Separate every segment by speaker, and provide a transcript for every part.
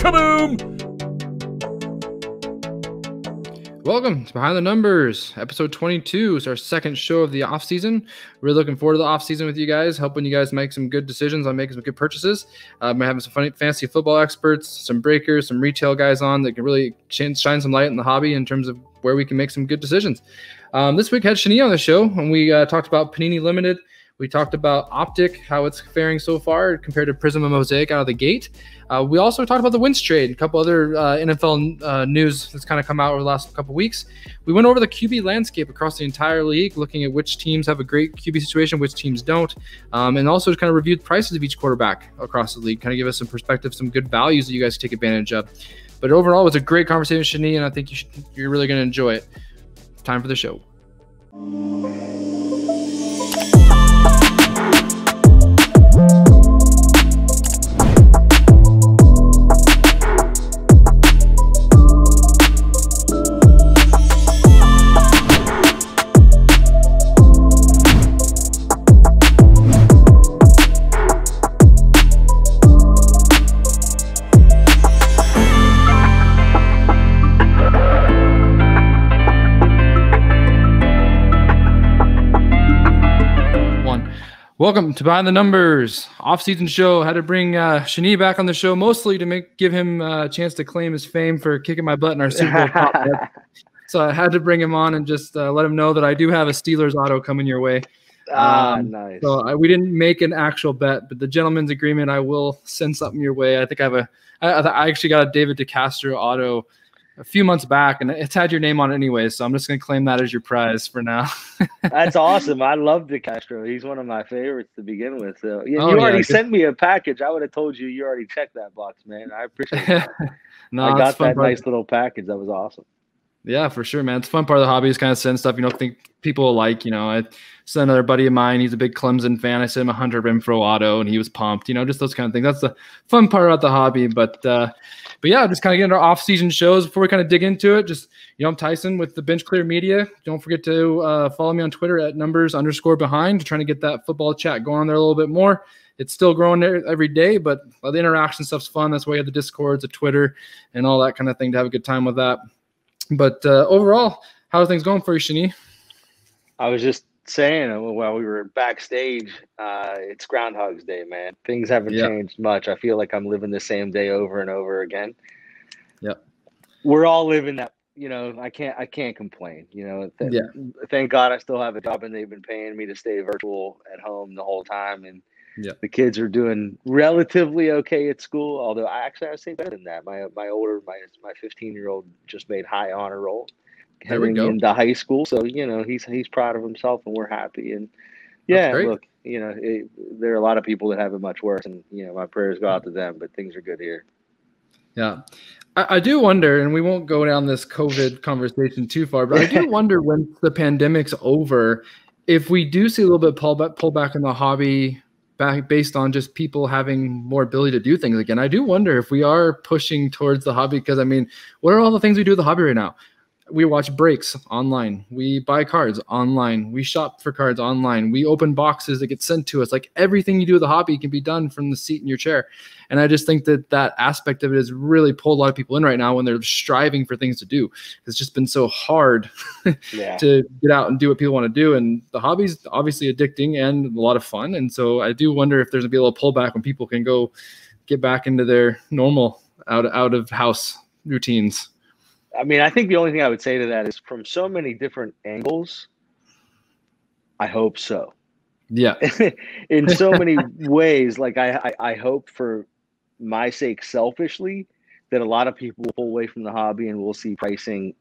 Speaker 1: Kaboom! Welcome to Behind the Numbers, episode 22. It's our second show of the offseason. Really looking forward to the offseason with you guys, helping you guys make some good decisions on making some good purchases. We're having some funny, fancy football experts, some breakers, some retail guys on that can really shine some light in the hobby in terms of where we can make some good decisions. This week had Shani on the show, and we talked about Panini Limited. We talked about Optic, how it's faring so far compared to Prism and Mosaic out of the gate. We also talked about the Wentz trade, a couple other NFL news that's kind of come out over the last couple weeks. We went over the QB landscape across the entire league, looking at which teams have a great QB situation, which teams don't, and also kind of reviewed prices of each quarterback across the league, kind of give us some perspective, some good values that you guys take advantage of. But overall, it was a great conversation with Shani, and I think you're really going to enjoy it. It's time for the show. Welcome to Behind the Numbers, off-season show. Had to bring Shani back on the show mostly to give him a chance to claim his fame for kicking my butt in our Super Bowl pop bet. So I had to bring him on and just let him know that I do have a Steelers auto coming your way.
Speaker 2: Nice.
Speaker 1: So we didn't make an actual bet, but the gentleman's agreement, I will send something your way. I think I actually got a David DeCastro auto a few months back, and it's had your name on it anyway, so I'm just going to claim that as your prize for now.
Speaker 2: That's awesome. I love DeCastro. He's one of my favorites to begin with. So you already sent me a package. I would have told you already checked that box, man. I appreciate it.
Speaker 1: No,
Speaker 2: I got that nice little package. That was awesome.
Speaker 1: Yeah, for sure, man. It's a fun part of the hobby is kind of send stuff you don't think people will like. I sent another buddy of mine. He's a big Clemson fan. I sent him a Hunter Renfrow auto, and he was pumped. Just those kind of things. That's the fun part about the hobby. But yeah, just kind of get into our off-season shows before we kind of dig into it. Just, I'm Tyson with the Bench Clear Media. Don't forget to follow me on Twitter at @numbers_behind. Trying to get that football chat going on there a little bit more. It's still growing there every day, but the interaction stuff's fun. That's why you have the Discords, the Twitter, and all that kind of thing to have a good time with that. But overall, how are things going for you, Shani?
Speaker 2: I was just saying while we were backstage, it's Groundhog's Day, man. Things haven't changed much. I feel like I'm living the same day over and over again.
Speaker 1: Yep.
Speaker 2: We're all living that. I can't complain. Thank God I still have a job, and they've been paying me to stay virtual at home the whole time, and the kids are doing relatively okay at school. Although I say better than that. My 15-year-old just made high honor roll heading into high school, so he's proud of himself, and we're happy. And look, there are a lot of people that have it much worse, and my prayers go out to them. But things are good here. Yeah.
Speaker 1: I do wonder, and we won't go down this COVID conversation too far, but I do wonder when the pandemic's over, if we do see a little bit pull back in the hobby based on just people having more ability to do things again. I do wonder if we are pushing towards the hobby, because what are all the things we do with the hobby right now? We watch breaks online. We buy cards online. We shop for cards online. We open boxes that get sent to us. Like, everything you do with the hobby can be done from the seat in your chair. And I just think that aspect of it has really pulled a lot of people in right now when they're striving for things to do. It's just been so hard to get out and do what people want to do. And the hobby's obviously addicting and a lot of fun. And so I do wonder if there's going to be a little pullback when people can go get back into their normal out of house routines.
Speaker 2: I think the only thing I would say to that is, from so many different angles, I hope so.
Speaker 1: Yeah.
Speaker 2: In so many ways, like I hope, for my sake, selfishly, that a lot of people will pull away from the hobby, and we'll see pricing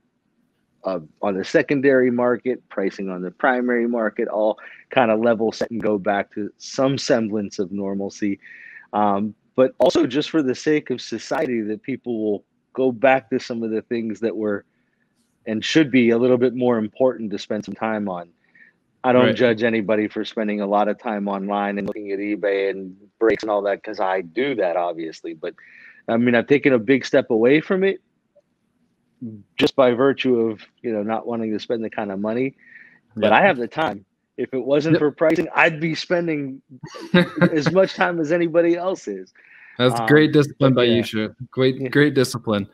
Speaker 2: on the secondary market, pricing on the primary market, all kind of level set and go back to some semblance of normalcy. But also just for the sake of society, that people will go back to some of the things that were and should be a little bit more important to spend some time on. I don't judge anybody for spending a lot of time online and looking at eBay and breaks and all that, because I do that, obviously. But I've taken a big step away from it just by virtue of, not wanting to spend the kind of money. But I have the time. If it wasn't for pricing, I'd be spending as much time as anybody else is.
Speaker 1: That's great discipline by you, Shu. Great discipline.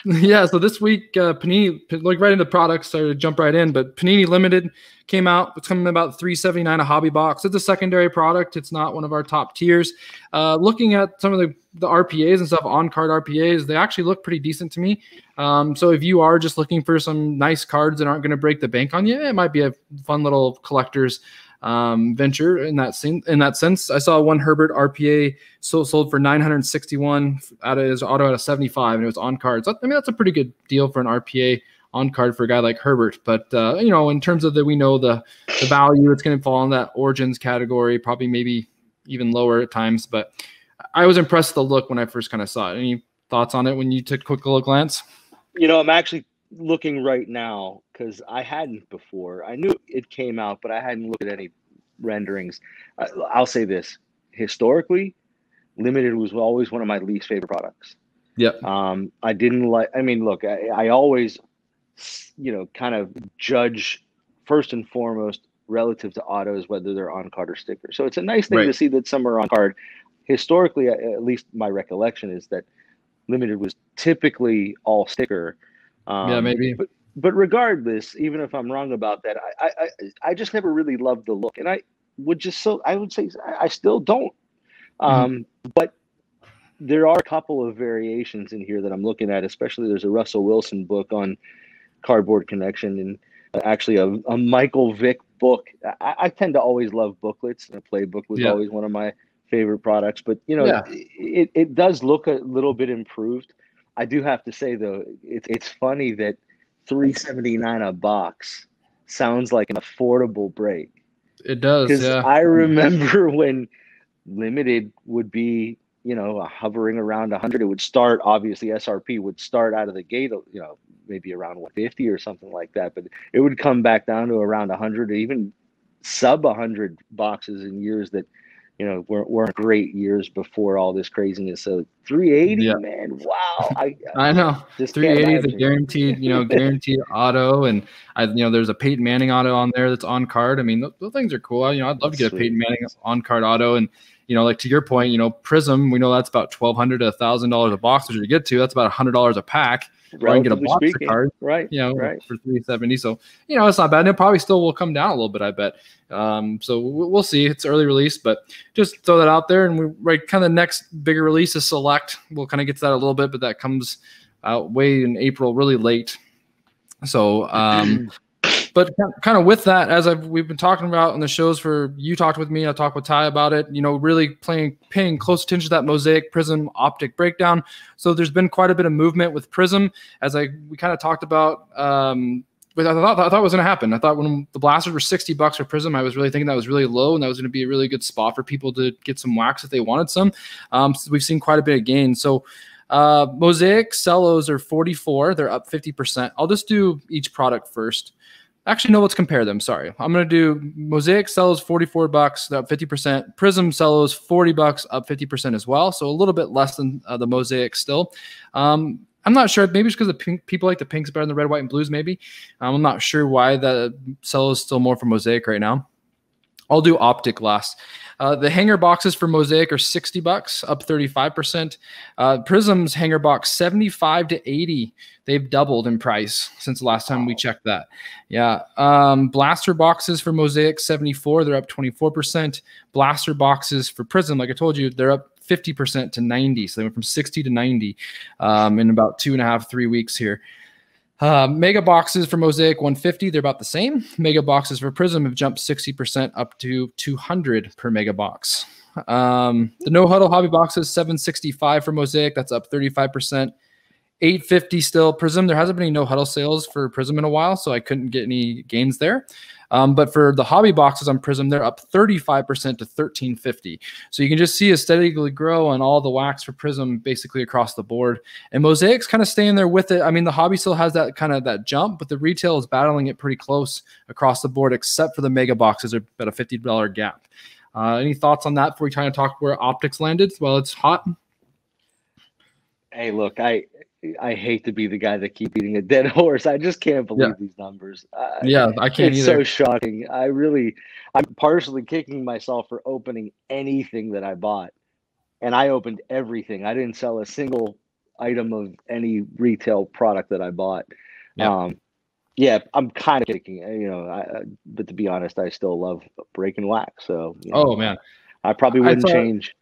Speaker 1: Yeah, so this week, Panini, like right into products, started to jump right in, but Panini Limited came out. It's coming about $3.79 a hobby box. It's a secondary product. It's not one of our top tiers. Looking at some of the RPAs and stuff, on-card RPAs, they actually look pretty decent to me. So if you are just looking for some nice cards that aren't going to break the bank on you, it might be a fun little collector's venture in that sense. I saw one Herbert RPA sold for 961 out of his auto at a 75, and it was on card. So, I mean, that's a pretty good deal for an RPA on card for a guy like Herbert. But you know, in terms of we know the value, it's going to fall in that Origins category, probably maybe even lower at times. But I was impressed with the look when I first kind of saw it. Any thoughts on it when you took a quick little glance?
Speaker 2: You know, I'm actually looking right now because I hadn't before. I knew it came out, but I hadn't looked at any renderings. I'll say this: historically, Limited was always one of my least favorite products.
Speaker 1: Yep.
Speaker 2: I didn't like. I mean, look, I always, you know, kind of judge first and foremost relative to autos whether they're on card or sticker. So it's a nice thing to see that some are on card. Historically, at least my recollection is that Limited was typically all sticker.
Speaker 1: Yeah, maybe.
Speaker 2: But regardless, even if I'm wrong about that, I just never really loved the look, and I would say I still don't. But there are a couple of variations in here that I'm looking at. Especially there's a Russell Wilson book on Cardboard Connection, and actually a Michael Vick book. I tend to always love booklets, and a playbook was always one of my favorite products. But you know, it does look a little bit improved. I do have to say though, it's funny that $3.79 a box sounds like an affordable break.
Speaker 1: It does,
Speaker 2: because I remember when Limited would be, you know, hovering around 100. It would start, obviously SRP would start out of the gate, you know, maybe around 150 or something like that, but it would come back down to around 100, or even sub 100 boxes in years that, you know, weren't great years before all this craziness. So 380, man, wow!
Speaker 1: I know. 380 is a guaranteed, you know, guaranteed auto, and you know, there's a Peyton Manning auto on there that's on card. I mean, those things are cool. You know, I'd love to get a Peyton Manning on card auto, and you know, like to your point, you know, Prism, we know that's about $1,200 to $1,000 a box, which you get to. That's about $100 a pack. Or I can get a box of cards, you know, for $370. So, you know, it's not bad. And it probably still will come down a little bit, I bet. So we'll see. It's early release, but just throw that out there. And kind of the next bigger release is Select. We'll kind of get to that a little bit, but that comes out way in April, really late. So, but kind of with that, as we've been talking about on the shows, you talked with me, I talked with Ty about it, you know, really paying close attention to that Mosaic Prism optic breakdown. So there's been quite a bit of movement with Prism, as we kind of talked about. But I thought it was going to happen. I thought when the blasters were $60 for Prism, I was really thinking that was really low, and that was going to be a really good spot for people to get some wax if they wanted some. So we've seen quite a bit of gain. So Mosaic cellos are 44. They're up 50%. I'll just do each product first. Actually, no, let's compare them. Sorry. I'm going to do Mosaic cellos $44, they're up 50%. Prism cellos $40, up 50% as well. So a little bit less than the Mosaic still. I'm not sure. Maybe it's because people like the pinks better than the red, white, and blues, maybe. I'm not sure why the cello is still more for Mosaic right now. I'll do optic last. The hanger boxes for Mosaic are $60, up 35%. Prism's hanger box $75 to $80. They've doubled in price since the last time we checked that. Yeah. Blaster boxes for Mosaic $74. They're up 24%. Blaster boxes for Prism, like I told you, they're up 50% to $90. So they went from 60 to 90 in about 2.5, 3 weeks here. Mega boxes for Mosaic $150, they're about the same. Mega boxes for Prism have jumped 60% up to $200 per mega box. The No Huddle hobby boxes $765 for Mosaic, that's up 35%. $850 still. Prism, there hasn't been any No Huddle sales for Prism in a while, so I couldn't get any gains there. But for the hobby boxes on Prism, they're up 35% to $1350. So you can just see a steadily grow on all the wax for Prism basically across the board. And Mosaic's kind of staying there with it. I mean, the hobby still has that kind of that jump, but the retail is battling it pretty close across the board, except for the mega boxes. They're about a $50 gap. Any thoughts on that before we try to talk where optics landed while it's hot?
Speaker 2: Hey, look, I hate to be the guy that keep beating a dead horse. I just can't believe these numbers.
Speaker 1: I can't
Speaker 2: it's
Speaker 1: either.
Speaker 2: So shocking. I'm partially kicking myself for opening anything that I bought and I opened everything. I didn't sell a single item of any retail product that I bought.
Speaker 1: Yeah.
Speaker 2: Yeah, I'm kind of kicking, but to be honest, I still love breaking wax. So,
Speaker 1: Oh man,
Speaker 2: I probably
Speaker 1: I
Speaker 2: wouldn't
Speaker 1: thought
Speaker 2: change.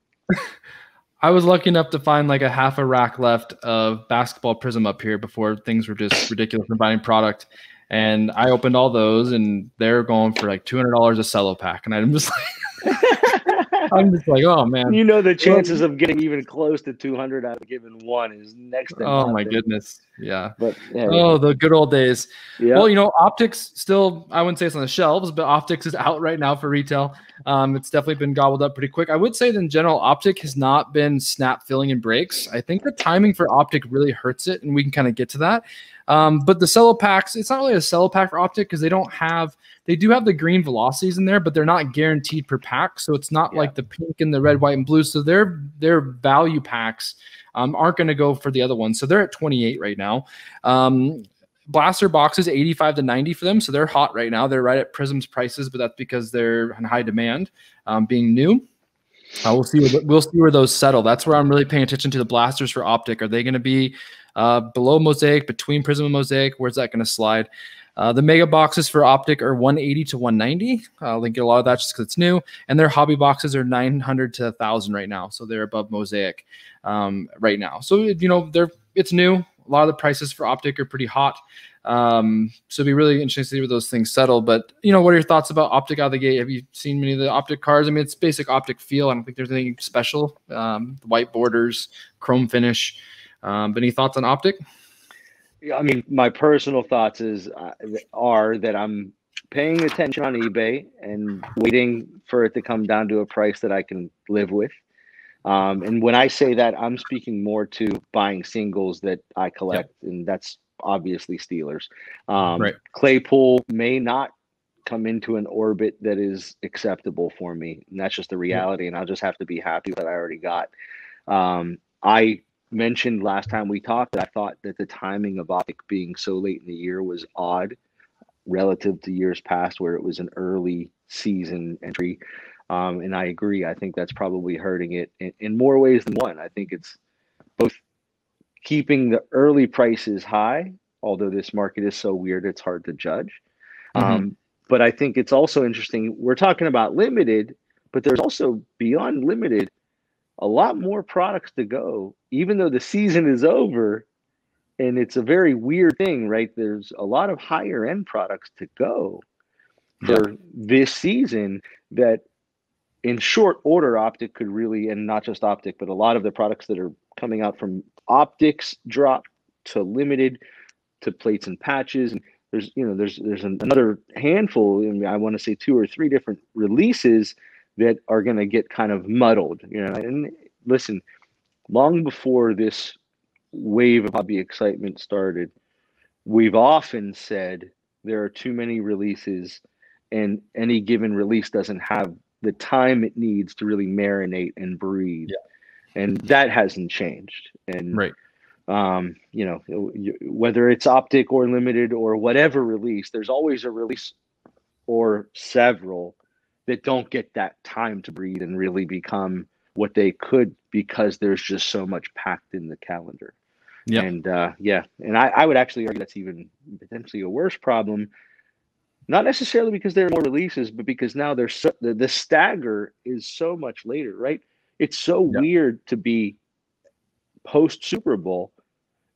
Speaker 1: I was lucky enough to find like a half a rack left of basketball Prism up here before things were just ridiculous in buying product. And I opened all those, and they're going for like $200 a cello pack, and I'm just like, oh man.
Speaker 2: The chances of getting even close to 200 out of given one is next to
Speaker 1: Oh my
Speaker 2: nothing.
Speaker 1: goodness. Yeah.
Speaker 2: But
Speaker 1: the good old days.
Speaker 2: Yeah.
Speaker 1: Well, optics still, I wouldn't say it's on the shelves, but optics is out right now for retail. It's definitely been gobbled up pretty quick. I would say that in general, optic has not been snap filling and breaks. I think the timing for optic really hurts it, and we can kind of get to that. But the cello packs, it's not really a cello pack for optic because they do have the green velocities in there, but they're not guaranteed per pack. So it's not like the pink and the red, white, and blue. So their value packs aren't going to go for the other ones. So they're at 28 right now. Blaster boxes 85 to 90 for them. So they're hot right now. They're right at Prism's prices, but that's because they're in high demand, being new. We'll see where those settle. That's where I'm really paying attention to the blasters for optic. Are they going to be below Mosaic, between Prism and Mosaic? Where's that going to slide? The mega boxes for optic are 180 to 190. I'll link a lot of that just because it's new. And their hobby boxes are 900 to 1,000 right now. So they're above Mosaic right now. So, it's new. A lot of the prices for optic are pretty hot. So it'd be really interesting to see where those things settle. But, what are your thoughts about optic out of the gate? Have you seen many of the optic cars? I mean, it's basic optic feel. I don't think there's anything special. White borders, chrome finish. But any thoughts on optic?
Speaker 2: Yeah, I mean, my personal thoughts are that I'm paying attention on eBay and waiting for it to come down to a price that I can live with. And when I say that, I'm speaking more to buying singles that I collect, and that's obviously Steelers.
Speaker 1: Right.
Speaker 2: Claypool may not come into an orbit that is acceptable for me, and that's just the reality, and I'll just have to be happy with what I already got. I mentioned last time we talked that I thought that the timing of optic being so late in the year was odd relative to years past where it was an early season entry. And I agree. I think that's probably hurting it in more ways than one. I think it's both keeping the early prices high, although this market is so weird, it's hard to judge. But I think it's also interesting. We're talking about limited, but there's also beyond limited a lot more products to go, even though the season is over. And it's a very weird thing, right? There's a lot of higher end products to go for this season that in short order, optic could really, and not just optic, but a lot of the products that are coming out from optics drop to limited to plates and patches. And there's another handful, I want to say 2 or 3 different releases that are going to get kind of muddled, and listen, long before this wave of hobby excitement started, we've often said there are too many releases and any given release doesn't have the time it needs to really marinate and breathe. And that hasn't changed. And, whether it's optic or limited or whatever release, there's always a release or several that don't get that time to breathe and really become what they could because there's just so much packed in the calendar. And and I would actually argue that's even potentially a worse problem, not necessarily because there are more releases, but because now there's the stagger is so much later, right? It's so weird to be post Super Bowl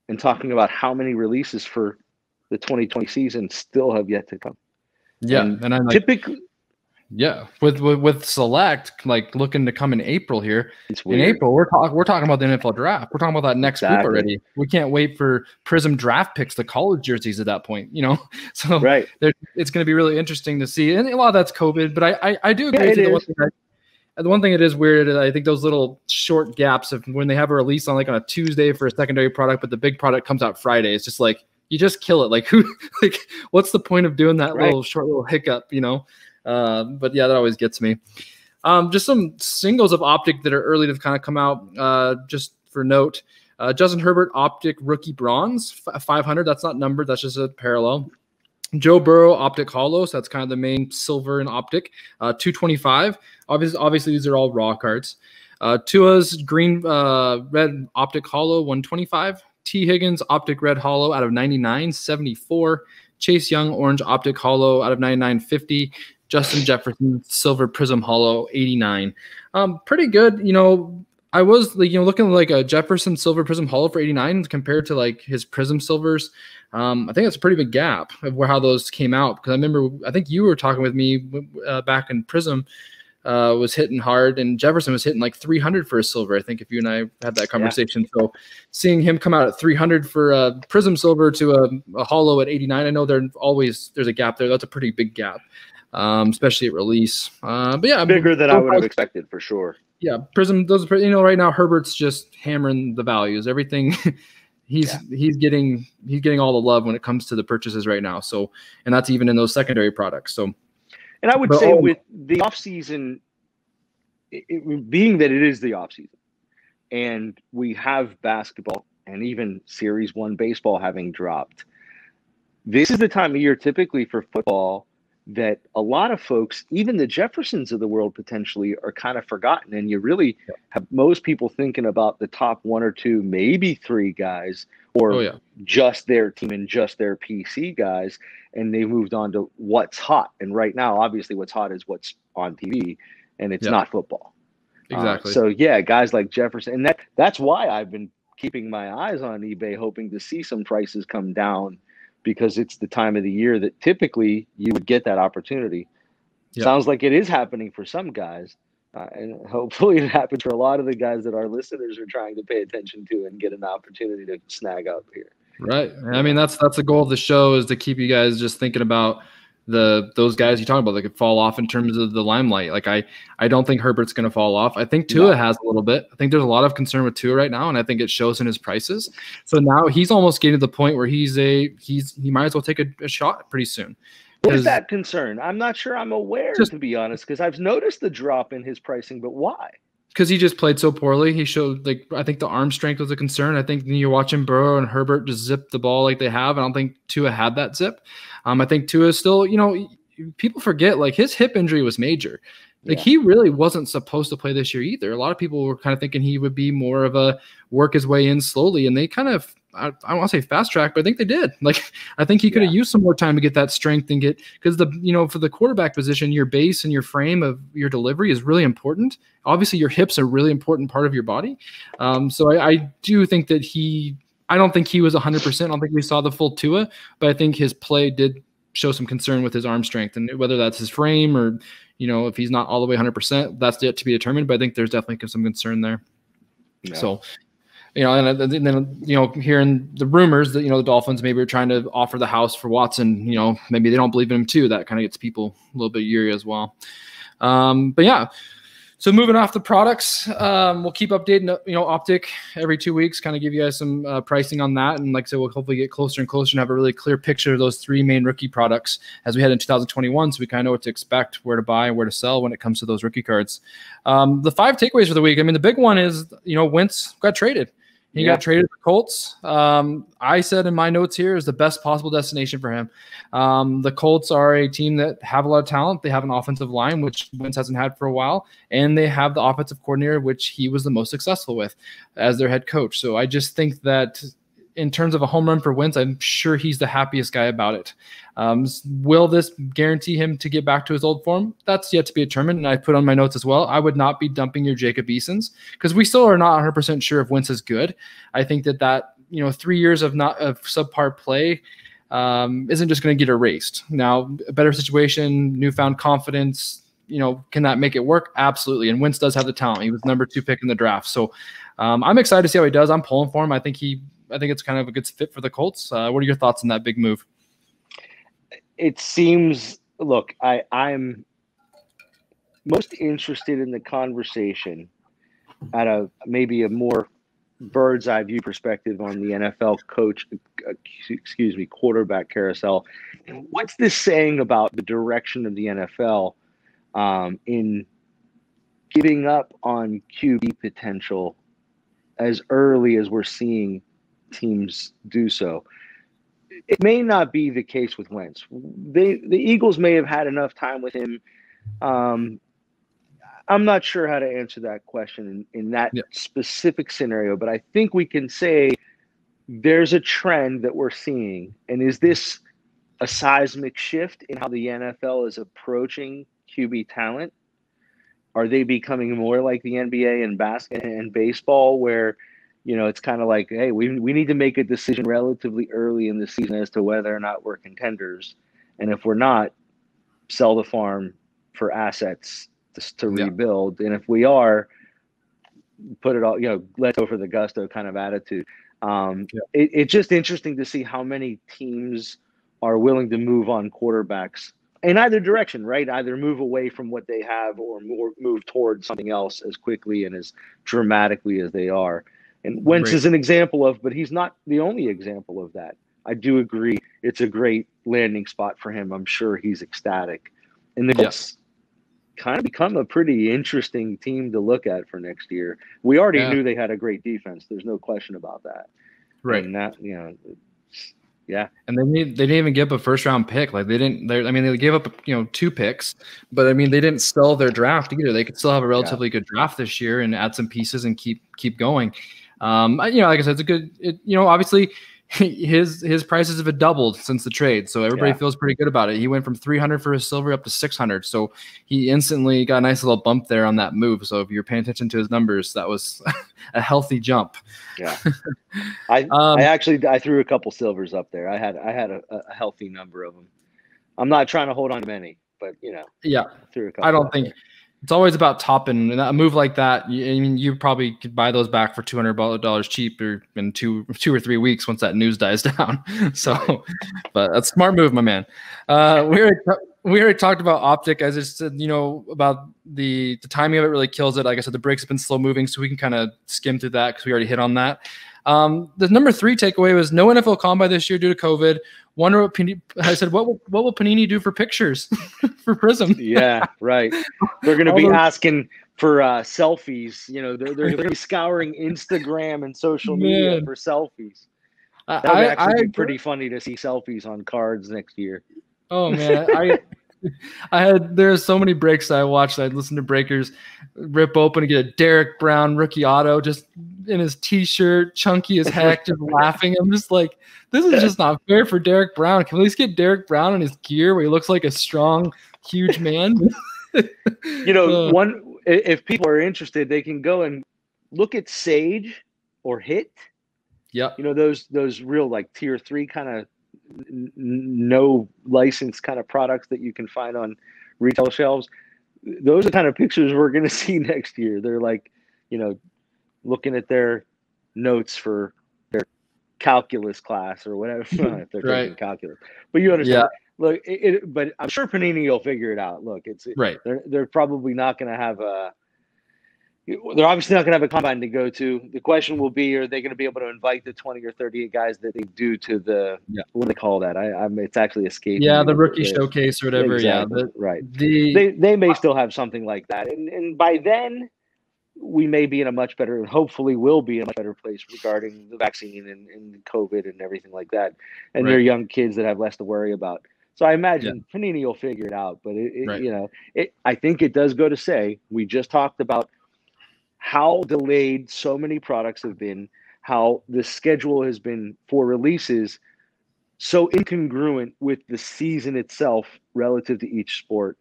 Speaker 2: and talking about how many releases for the 2020 season still have yet to come.
Speaker 1: And I'm
Speaker 2: typically.
Speaker 1: With select, like looking to come in April here. In April, we're talking about the NFL draft. We're talking about that next group already. We can't wait for Prism draft picks, the college jerseys at that point, So it's going to be really interesting to see. And a lot of that's COVID, but I do agree with you. The one thing it is weird is I think those little short gaps of when they have a release on a Tuesday for a secondary product, but the big product comes out Friday. It's just like you just kill it. Like what's the point of doing that little hiccup, But that always gets me. Just some singles of optic that are early to kind of come out. Just for note, Justin Herbert optic rookie bronze 500. That's not numbered. That's just a parallel. Joe Burrow optic hollow. So that's kind of the main silver and optic. 225. Obviously these are all raw cards. Tua's green red optic hollow 125. T. Higgins optic red hollow out of 99 74. Chase Young orange optic hollow out of 99 50. Justin Jefferson silver prism hollow 89. Pretty good. I was looking like a Jefferson silver prism hollow for 89 compared to like his prism silvers. I think that's a pretty big gap of how those came out, because I think you were talking with me back in prism was hitting hard, and Jefferson was hitting like 300 for a silver. I think if you and I had that conversation. Yeah. So seeing him come out at 300 for a prism silver to a hollow at 89, I know there's a gap there. That's a pretty big gap, especially at release. But yeah,
Speaker 2: bigger than I would have expected for sure.
Speaker 1: Yeah, prism. Those right now Herbert's just hammering the values. Everything he's getting all the love when it comes to the purchases right now. So, and that's even in those secondary products. So.
Speaker 2: And I would say with the offseason, being that it is the offseason, and we have basketball and even Series 1 baseball having dropped, this is the time of year typically for football that a lot of folks, even the Jeffersons of the world potentially, are kind of forgotten. And you really have most people thinking about the top 1 or 2, maybe 3 guys, or just their team and just their PC guys, and they moved on to what's hot. And right now, obviously, what's hot is what's on TV, and it's not football.
Speaker 1: Exactly.
Speaker 2: So yeah, guys like Jefferson, and that's why I've been keeping my eyes on eBay, hoping to see some prices come down, because it's the time of the year that typically you would get that opportunity. Sounds like it is happening for some guys. And hopefully it happens for a lot of the guys that our listeners are trying to pay attention to and get an opportunity to snag up here.
Speaker 1: Right. I mean, that's the goal of the show, is to keep you guys just thinking about those guys you talk about that could fall off in terms of the limelight. Like I don't think Herbert's going to fall off. I think Tua has a little bit. I think there's a lot of concern with Tua right now, and I think it shows in his prices. So now he's almost getting to the point where he might as well take a shot pretty soon.
Speaker 2: What is that concern? I'm not sure I'm aware, to be honest, because I've noticed the drop in his pricing, but why?
Speaker 1: Because he just played so poorly. He showed, I think the arm strength was a concern. I think you're watching Burrow and Herbert just zip the ball like they have. I don't think Tua had that zip. I think Tua is still, people forget, his hip injury was major. He really wasn't supposed to play this year either. A lot of people were kind of thinking he would be more of a work his way in slowly, and they kind of, I don't want to say fast track, but I think they did. I think he could have used some more time to get that strength and because for the quarterback position, your base and your frame of your delivery is really important. Obviously your hips are a really important part of your body. So I do think that I don't think he was 100%. I don't think we saw the full Tua, but I think his play did show some concern with his arm strength, and whether that's his frame or, if he's not all the way 100%, that's yet to be determined, but I think there's definitely some concern there. Yeah. So, and then, hearing the rumors that, the Dolphins maybe are trying to offer the house for Watson, maybe they don't believe in him too. That kind of gets people a little bit eerie as well. But yeah, so moving off the products, we'll keep updating, Optic every 2 weeks, kind of give you guys some pricing on that. And like I said, we'll hopefully get closer and closer and have a really clear picture of those 3 main rookie products as we head in 2021. So we kind of know what to expect, where to buy, where to sell when it comes to those rookie cards. The 5 takeaways for the week. I mean, the big one is, Wentz got traded. He got traded to the Colts. I said in my notes here is the best possible destination for him. The Colts are a team that have a lot of talent. They have an offensive line, which Wentz hasn't had for a while, and they have the offensive coordinator, which he was the most successful with as their head coach. So I just think that in terms of a home run for Wentz, I'm sure he's the happiest guy about it. Will this guarantee him to get back to his old form? That's yet to be determined, and I put on my notes as well. I would not be dumping your Jacob Easons because we still are not 100% sure if Wentz is good. I think that 3 years of subpar play isn't just going to get erased. Now, a better situation, newfound confidence, can that make it work? Absolutely. And Wentz does have the talent. He was number 2 pick in the draft. So I'm excited to see how he does. I'm pulling for him. I think it's kind of a good fit for the Colts. What are your thoughts on that big move?
Speaker 2: It seems, look, I'm most interested in the conversation at maybe a more bird's eye view perspective on the NFL quarterback carousel. And what's this saying about the direction of the NFL in giving up on QB potential as early as we're seeing teams do so? It may not be the case with Wentz. The Eagles may have had enough time with him. I'm not sure how to answer that question in that
Speaker 1: Yeah.
Speaker 2: specific scenario, but I think we can say there's a trend that we're seeing. And is this a seismic shift in how the NFL is approaching QB talent? Are they becoming more like the NBA and basketball and baseball, where, it's kind of like, hey, we need to make a decision relatively early in the season as to whether or not we're contenders, and if we're not, sell the farm for assets to rebuild, and if we are, put it all, let's go for the gusto kind of attitude. It's just interesting to see how many teams are willing to move on quarterbacks in either direction, right? Either move away from what they have or move towards something else as quickly and as dramatically as they are. And Wentz is an example of, but he's not the only example of that. I do agree. It's a great landing spot for him. I'm sure he's ecstatic. And the Colts kind of become a pretty interesting team to look at for next year. We already knew they had a great defense. There's no question about that.
Speaker 1: Right.
Speaker 2: And that,
Speaker 1: And they didn't even give up a first round pick. Like they gave up 2 picks, but I mean they didn't sell their draft either. They could still have a relatively good draft this year and add some pieces and keep going. Like I said, it's a good. Obviously his prices have doubled since the trade, so everybody feels pretty good about it. He went from $300 for his silver up to $600, so he instantly got a nice little bump there on that move. So if you're paying attention to his numbers, that was a healthy jump.
Speaker 2: Yeah, I threw a couple silvers up there. I had a healthy number of them. I'm not trying to hold on to many, but threw a couple.
Speaker 1: I don't think. It's always about topping, and a move like that. You probably could buy those back for $200 cheaper in two or 3 weeks once that news dies down. So, but that's a smart move, my man. We already talked about Optic. As I said, about the timing of it really kills it. Like I said, the breaks have been slow moving, so we can kind of skim through that because we already hit on that. The number 3 takeaway was no NFL Combine this year due to COVID. Wonder what I said. What will Panini do for pictures for Prism?
Speaker 2: Yeah, right. They're going to be asking for selfies. They're going to be scouring Instagram and social media for selfies. That would actually be pretty funny to see selfies on cards next year.
Speaker 1: Oh man, there's so many breaks I watched. I'd listen to breakers rip open and get a Derek Brown rookie auto just in his t-shirt, chunky as heck, just laughing. I'm just like, this is just not fair for Derek Brown. Can we at least get Derek Brown in his gear where he looks like a strong, huge man?
Speaker 2: If people are interested, they can go and look at Sage or Hit.
Speaker 1: Yeah.
Speaker 2: Those real like tier 3 kind of no license kind of products that you can find on retail shelves. Those are the kind of pictures we're going to see next year. They're like, looking at their notes for their calculus class or whatever, if they're taking calculus. But you understand. Look, but I'm sure Panini will figure it out. Look, they're probably not going to have they're obviously not going to have a combine to go to. The question will be, are they going to be able to invite the 20 or 38 guys that they do to the, what do they call that? It's actually escaping.
Speaker 1: Yeah, the rookie showcase or whatever.
Speaker 2: Exactly. Right. They may still have something like that. And by then, we may be in a much better, hopefully will be in a much better place regarding the vaccine and COVID and everything like that. And they're young kids that have less to worry about. So I imagine Panini will figure it out. But, I think it does go to say, we just talked about how delayed so many products have been, how the schedule has been for releases so incongruent with the season itself relative to each sport.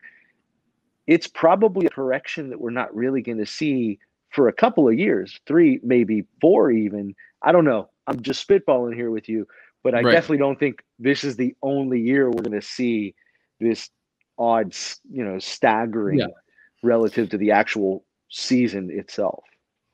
Speaker 2: It's probably a correction that we're not really going to see for a couple of years, 3, maybe 4 even. I don't know. I'm just spitballing here with you, but I definitely don't think this is the only year we're going to see this odd, staggering relative to the actual season itself.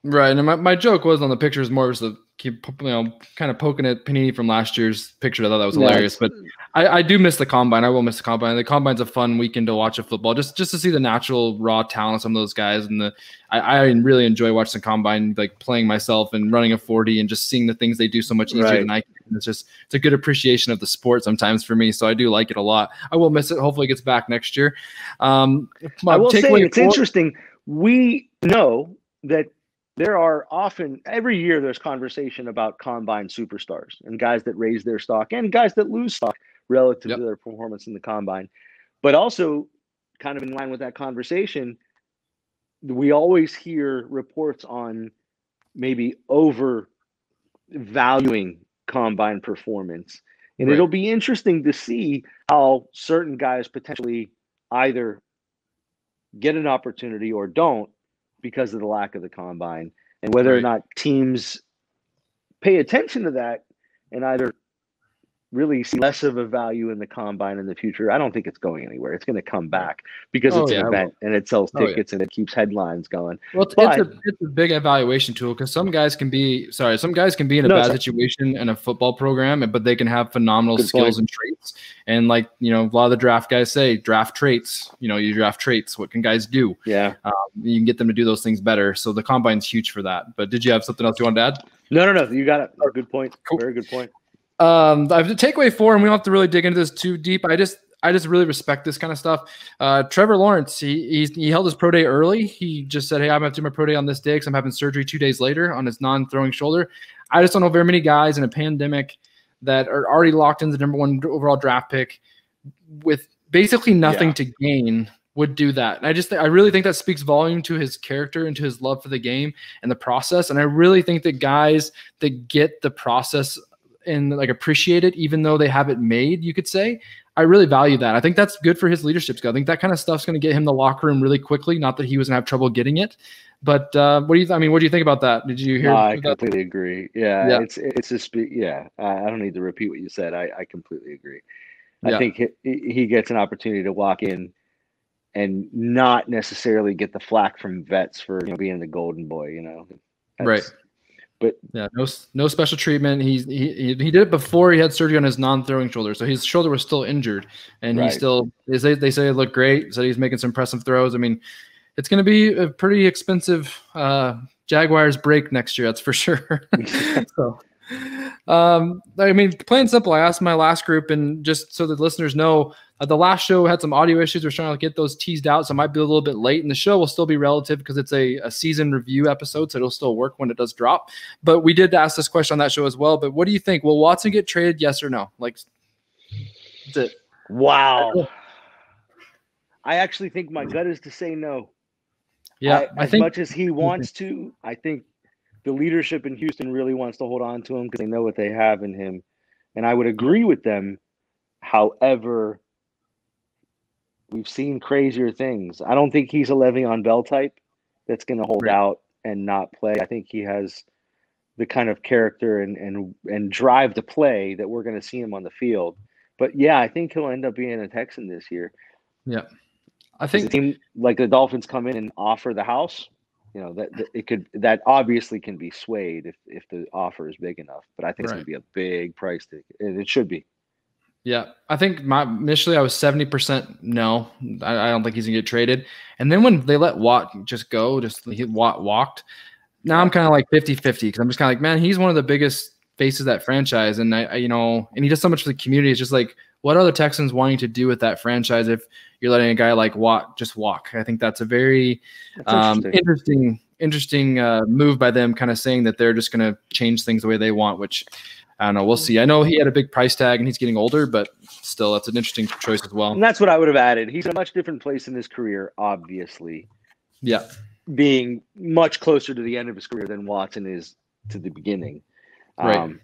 Speaker 1: Right. And my joke was on the pictures more was to keep, kind of poking at Panini from last year's picture. I thought that was hilarious. But I do miss the Combine. I will miss the Combine. The Combine's a fun weekend to watch a football, just to see the natural raw talent of some of those guys. And I really enjoy watching the Combine, like playing myself and running a 40 and just seeing the things they do so much easier than I can. It's a good appreciation of the sport sometimes for me. So I do like it a lot. I will miss it. Hopefully it gets back next year.
Speaker 2: I will say it's interesting. We know that there are often, every year there's conversation about Combine superstars and guys that raise their stock and guys that lose stock relative to their performance in the Combine. But also, kind of in line with that conversation, we always hear reports on maybe overvaluing combine performance. And
Speaker 1: Right.
Speaker 2: it'll be interesting to see how certain guys potentially either get an opportunity or don't because of the lack of the combine, and whether or
Speaker 1: Right.
Speaker 2: not teams pay attention to that and either really see less of a value in the combine in the future. I don't think it's going anywhere. It's going to come
Speaker 1: Right.
Speaker 2: back because
Speaker 1: Oh
Speaker 2: it's an
Speaker 1: yeah, I will.
Speaker 2: event and it sells
Speaker 1: Oh yeah.
Speaker 2: tickets and it keeps headlines going.
Speaker 1: Well,
Speaker 2: But
Speaker 1: it's a big evaluation tool because some guys can be in a
Speaker 2: no,
Speaker 1: bad
Speaker 2: sorry,
Speaker 1: situation in a football program, but they can have phenomenal
Speaker 2: good
Speaker 1: skills
Speaker 2: point.
Speaker 1: and traits. And like, you know, a lot of the draft guys say, draft traits. You know, you draft traits. What can guys do?
Speaker 2: Yeah.
Speaker 1: You can get them to do those things better. So the combine's huge for that. But did you have something else you wanted to add?
Speaker 2: No. You got it. Good point.
Speaker 1: Cool.
Speaker 2: Very good point.
Speaker 1: I have the takeaway 4, and we don't have to really dig into this too deep. I just really respect this kind of stuff. Trevor Lawrence, he held his pro day early. He just said, "Hey, I'm going to do my pro day on this day because I'm having surgery 2 days later on his non-throwing shoulder." I just don't know very many guys in a pandemic that are already locked in the #1 overall draft pick with basically nothing to gain would do that. And I really think that speaks volume to his character and to his love for the game and the process. And I really think that guys that get the process and like appreciate it, even though they have it made, you could say, I really value that. I think that's good for his leadership skill. I think that kind of stuff's going to get him the locker room really quickly. Not that he was going to have trouble getting it, but what do you think about that? Did you hear?
Speaker 2: I completely agree. Yeah. It's just, I don't need to repeat what you said. I completely agree. I think he gets an opportunity to walk in and not necessarily get the flack from vets for being the golden boy,
Speaker 1: right.
Speaker 2: But
Speaker 1: yeah, no special treatment. He did it before he had surgery on his non-throwing shoulder, so his shoulder was still injured, and he still they say it looked great. So he's making some impressive throws. I mean, it's going to be a pretty expensive Jaguars break next year, that's for sure. So, I mean, plain and simple. I asked my last group, and just so the listeners know, the last show had some audio issues. We're trying to get those teased out, so it might be a little bit late. And the show will still be relative because it's a season review episode, so it'll still work when it does drop. But we did ask this question on that show as well. But what do you think? Will Watson get traded? Yes or no? Like, that's it.
Speaker 2: Wow. I actually think my gut is to say no.
Speaker 1: Yeah,
Speaker 2: as much as he wants to, I think the leadership in Houston really wants to hold on to him because they know what they have in him. And I would agree with them. However, we've seen crazier things. I don't think he's a Le'Veon Bell type that's going to hold out and not play. I think he has the kind of character and drive to play that we're going to see him on the field. But yeah, I think he'll end up being a Texan this year.
Speaker 1: Yeah. I think
Speaker 2: a team like the Dolphins come in and offer the house, that obviously can be swayed if the offer is big enough. But I think it's going to be a big price ticket, and it should be. Yeah,
Speaker 1: I think initially I was 70% no. I don't think he's gonna get traded. And then when they let Watt just go, Watt walked. Now I'm kind of like 50-50 because I'm just kind of like, man, he's one of the biggest faces of that franchise, and and he does so much for the community. It's just like, what are the Texans wanting to do with that franchise if you're letting a guy like Watt just walk? I think that's a very interesting move by them, kind of saying that they're just going to change things the way they want, which I don't know. We'll see. I know he had a big price tag and he's getting older, but still, that's an interesting choice as well.
Speaker 2: And that's what I would have added. He's in a much different place in his career, obviously.
Speaker 1: Yeah.
Speaker 2: Being much closer to the end of his career than Watson is to the beginning.
Speaker 1: Right.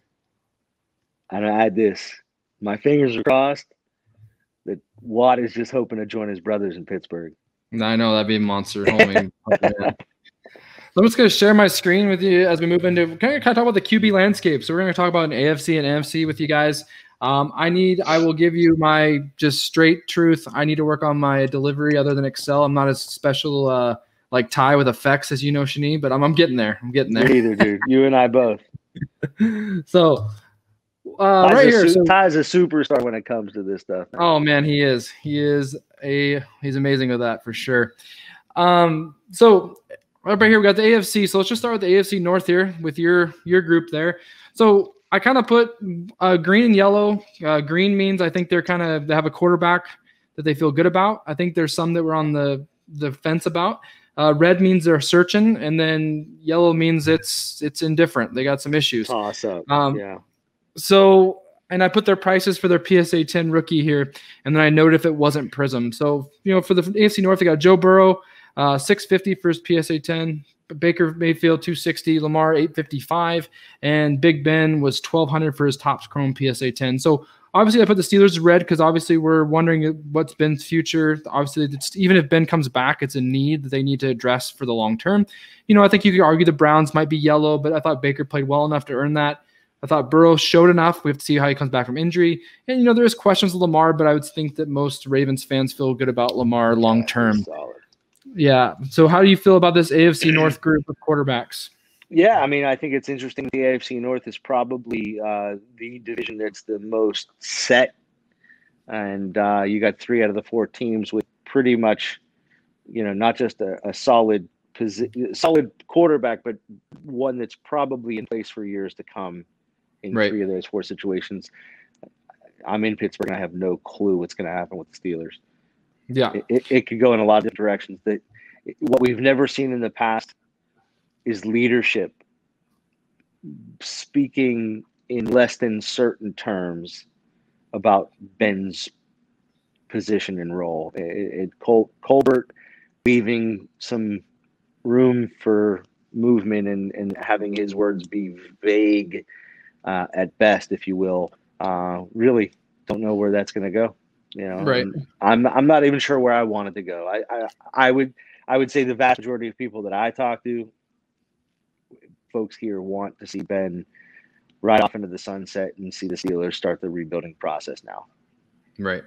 Speaker 2: And I add this. My fingers are crossed that Watt is just hoping to join his brothers in Pittsburgh.
Speaker 1: I know, that'd be a monster. Homie. I'm just going to share my screen with you as we move into kind of talk about the QB landscape. So we're going to talk about an AFC and NFC with you guys. I will give you my just straight truth. I need to work on my delivery other than Excel. I'm not as special like Ty with effects as you know, Shani, but I'm getting there. Me
Speaker 2: either, dude. You and I both.
Speaker 1: So
Speaker 2: right here. Ty's a superstar when it comes to this stuff.
Speaker 1: Man. Oh man, he is. He's amazing with that for sure. So right here we got the AFC. So let's just start with the AFC North here with your group there. So I kind of put green and yellow. Green means I think they have a quarterback that they feel good about. I think there's some that were on the fence about. Red means they're searching, and then yellow means it's indifferent. They got some issues.
Speaker 2: Awesome. Yeah.
Speaker 1: So, and I put their prices for their PSA 10 rookie here, and then I noted if it wasn't Prism. So, for the AFC North, they got Joe Burrow, $650 for his PSA 10. Baker Mayfield 260, Lamar 855, and Big Ben was $1,200 for his Topps Chrome PSA 10. So obviously I put the Steelers red because obviously we're wondering what's Ben's future. Obviously, even if Ben comes back, it's a need that they need to address for the long term. I think you could argue the Browns might be yellow, but I thought Baker played well enough to earn that. I thought Burrow showed enough. We have to see how he comes back from injury. And, there is questions with Lamar, but I would think that most Ravens fans feel good about Lamar long term. Yeah. So how do you feel about this AFC North group of quarterbacks?
Speaker 2: Yeah, I mean, I think it's interesting. The AFC North is probably the division that's the most set. And you got 3 out of the 4 teams with pretty much, not just a solid quarterback, but one that's probably in place for years to come in 3 of those 4 situations. I'm in Pittsburgh, and I have no clue what's going to happen with the Steelers.
Speaker 1: Yeah,
Speaker 2: it could go in a lot of different directions. That what we've never seen in the past is leadership speaking in less than certain terms about Ben's position and role. Colbert leaving some room for movement and having his words be vague at best, if you will. Really don't know where that's going to go.
Speaker 1: Right.
Speaker 2: I'm not even sure where I want it to go. I would say the vast majority of people that I talk to, folks here, want to see Ben ride off into the sunset and see the Steelers start the rebuilding process now.
Speaker 1: Right.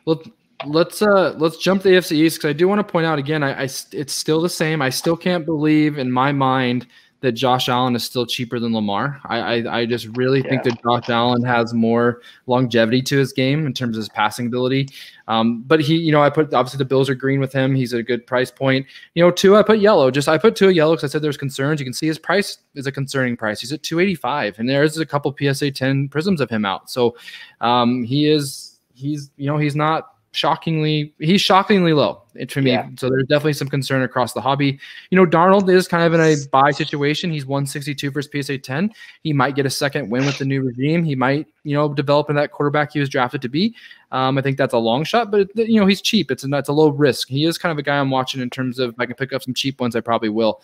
Speaker 1: Well, let's jump to the AFC East, because I do want to point out again, it's still the same. I still can't believe in my mind that Josh Allen is still cheaper than Lamar. I just really think that Josh Allen has more longevity to his game in terms of his passing ability. But he, I put, obviously the Bills are green with him. He's at a good price point. Tua, I put yellow. I put Tua yellow because I said there's concerns. You can see his price is a concerning price. He's at $285, and there's a couple PSA 10 prisms of him out. So he's not he's shockingly low to me. So there's definitely some concern across the hobby. Darnold is kind of in a buy situation. He's 162 for his PSA 10. He might get a second win with the new regime. He might, develop in that quarterback he was drafted to be. I think that's a long shot, but he's cheap. It's a low risk. He is kind of a guy I'm watching in terms of, if I can pick up some cheap ones, I probably will,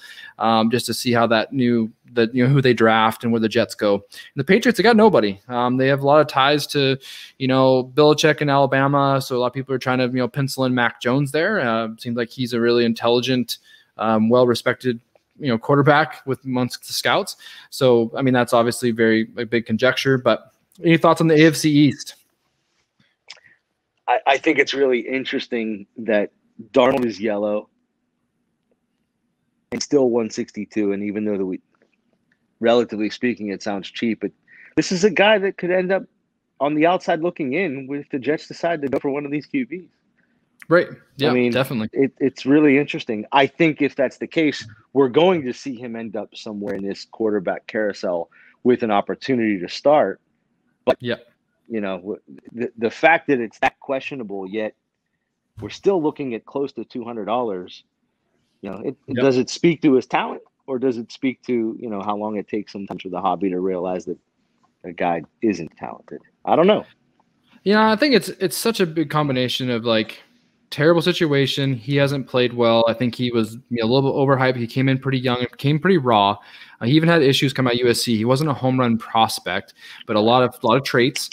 Speaker 1: just to see how who they draft and where the Jets go. And the Patriots, they got nobody. They have a lot of ties to, Belichick in Alabama. So a lot of people are trying to, pencil in Mac Jones there. Seems like he's a really intelligent, well-respected, quarterback amongst the scouts. So, I mean, that's obviously a big conjecture, but any thoughts on the AFC East?
Speaker 2: I think it's really interesting that Darnold is yellow and still 162. And even though relatively speaking, it sounds cheap, but this is a guy that could end up on the outside looking in if the Jets decide to go for one of these QBs.
Speaker 1: Right. Yeah,
Speaker 2: I mean,
Speaker 1: definitely.
Speaker 2: It's really interesting. I think if that's the case, we're going to see him end up somewhere in this quarterback carousel with an opportunity to start. But, the fact that it's that questionable, yet we're still looking at close to $200, does it speak to his talent, or does it speak to, how long it takes sometimes for the hobby to realize that a guy isn't talented? I don't know.
Speaker 1: Yeah, I think it's such a big combination of terrible situation. He hasn't played well. I think he was a little bit overhyped. He came in pretty young, came pretty raw. He even had issues come out of USC. He wasn't a home run prospect, but a lot of traits.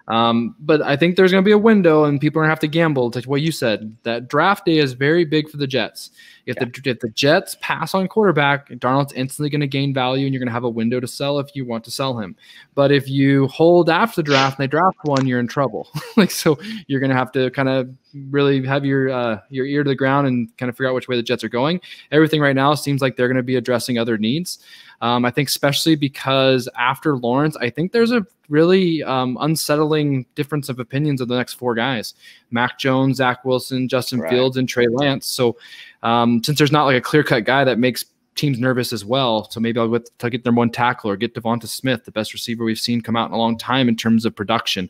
Speaker 1: But I think there's going to be a window, and people are going to have to gamble. To what you said, that draft day is very big for the Jets. If the Jets pass on quarterback, Darnold's instantly going to gain value, and you're going to have a window to sell if you want to sell him. But if you hold after the draft and they draft one, you're in trouble. So you're going to have to kind of really have your ear to the ground and kind of figure out which way the Jets are going. Everything right now seems like they're going to be addressing other needs. I think especially because after Lawrence, I think there's a really unsettling difference of opinions of the next 4 guys: Mac Jones, Zach Wilson, Justin Fields, and Trey Lance. So since there's not a clear-cut guy that makes teams nervous as well, so maybe I'll get their one tackle or get Devonta Smith, the best receiver we've seen come out in a long time in terms of production.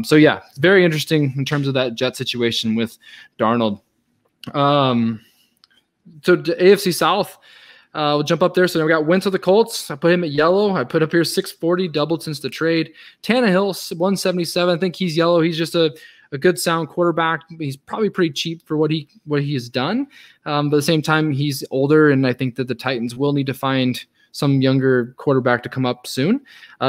Speaker 1: So yeah, it's very interesting in terms of that Jet situation with Darnold. So the AFC South, we'll jump up there. So we got Wentz of the Colts. I put him at yellow. I put up here 640, doubled since the trade. Tannehill, 177. I think he's yellow. He's just a a good sound quarterback. He's probably pretty cheap for what he has done. But at the same time, he's older, and I think that the Titans will need to find some younger quarterback to come up soon.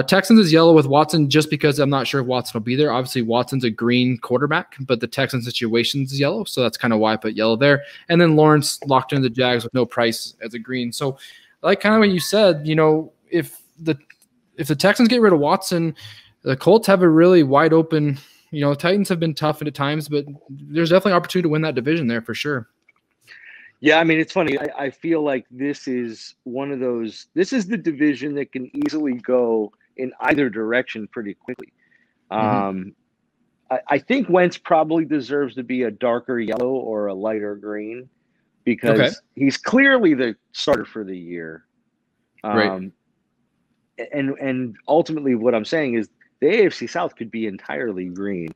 Speaker 1: Texans is yellow with Watson just because I'm not sure if Watson will be there. Obviously, Watson's a green quarterback, but the Texans situation is yellow, so that's kind of why I put yellow there. And then Lawrence locked into the Jags with no price as a green. So like kind of what you said, if the Texans get rid of Watson, the Colts have a really wide open, Titans have been tough at times, but there's definitely opportunity to win that division there for sure.
Speaker 2: Yeah, I mean, it's funny. I feel like this is one of those – this is the division that can easily go in either direction pretty quickly. I think Wentz probably deserves to be a darker yellow or a lighter green because he's clearly the starter for the year.
Speaker 1: Right.
Speaker 2: And ultimately what I'm saying is the AFC South could be entirely green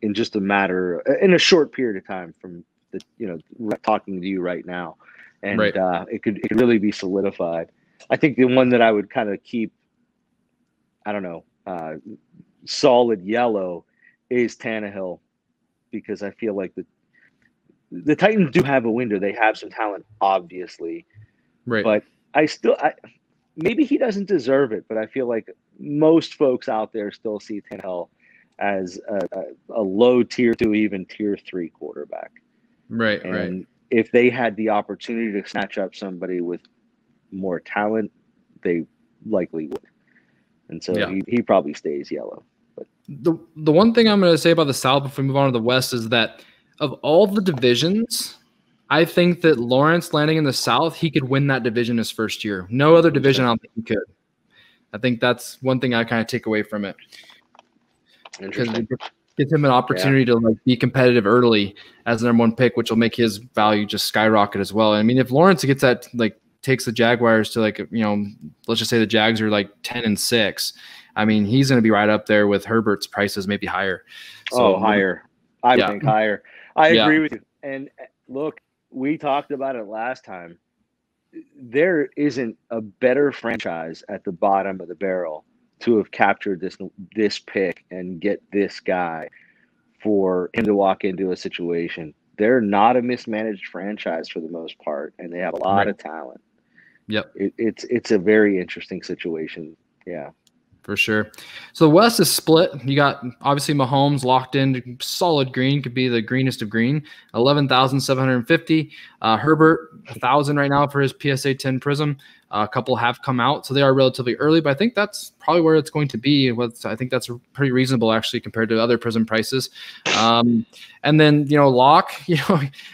Speaker 2: in just in a short period of time from – talking to you right now, and it could really be solidified. I think the one that I would kind of keep, solid yellow is Tannehill, because I feel like the Titans do have a window. They have some talent, obviously,
Speaker 1: right?
Speaker 2: But maybe he doesn't deserve it, but I feel like most folks out there still see Tannehill as a low tier 2, even tier 3 quarterback.
Speaker 1: Right.
Speaker 2: If they had the opportunity to snatch up somebody with more talent, they likely would. And so he probably stays yellow. But
Speaker 1: the one thing I'm going to say about the South before we move on to the West is that of all the divisions, I think that Lawrence landing in the South, he could win that division his first year. No other division I don't think he could. I think that's one thing I kind of take away from it.
Speaker 2: Interesting.
Speaker 1: Gives him an opportunity to be competitive early as the number 1 pick, which will make his value just skyrocket as well. I mean, if Lawrence gets that, takes the Jaguars to let's just say the Jags are 10-6. I mean, he's going to be right up there with Herbert's prices, maybe higher. So,
Speaker 2: higher. I think higher. I agree with you. And look, we talked about it last time. There isn't a better franchise at the bottom of the barrel to have captured this pick and get this guy for him to walk into a situation. They're not a mismanaged franchise for the most part, and they have a lot of talent.
Speaker 1: Yep.
Speaker 2: It's a very interesting situation. Yeah.
Speaker 1: For sure. So the West is split. You got obviously Mahomes locked in, solid green, could be the greenest of green, 11,750. Herbert, 1,000 right now for his PSA 10 Prism. A couple have come out, so they are relatively early, but I think that's probably where it's going to be. I think that's pretty reasonable actually compared to other Prism prices. And then Locke,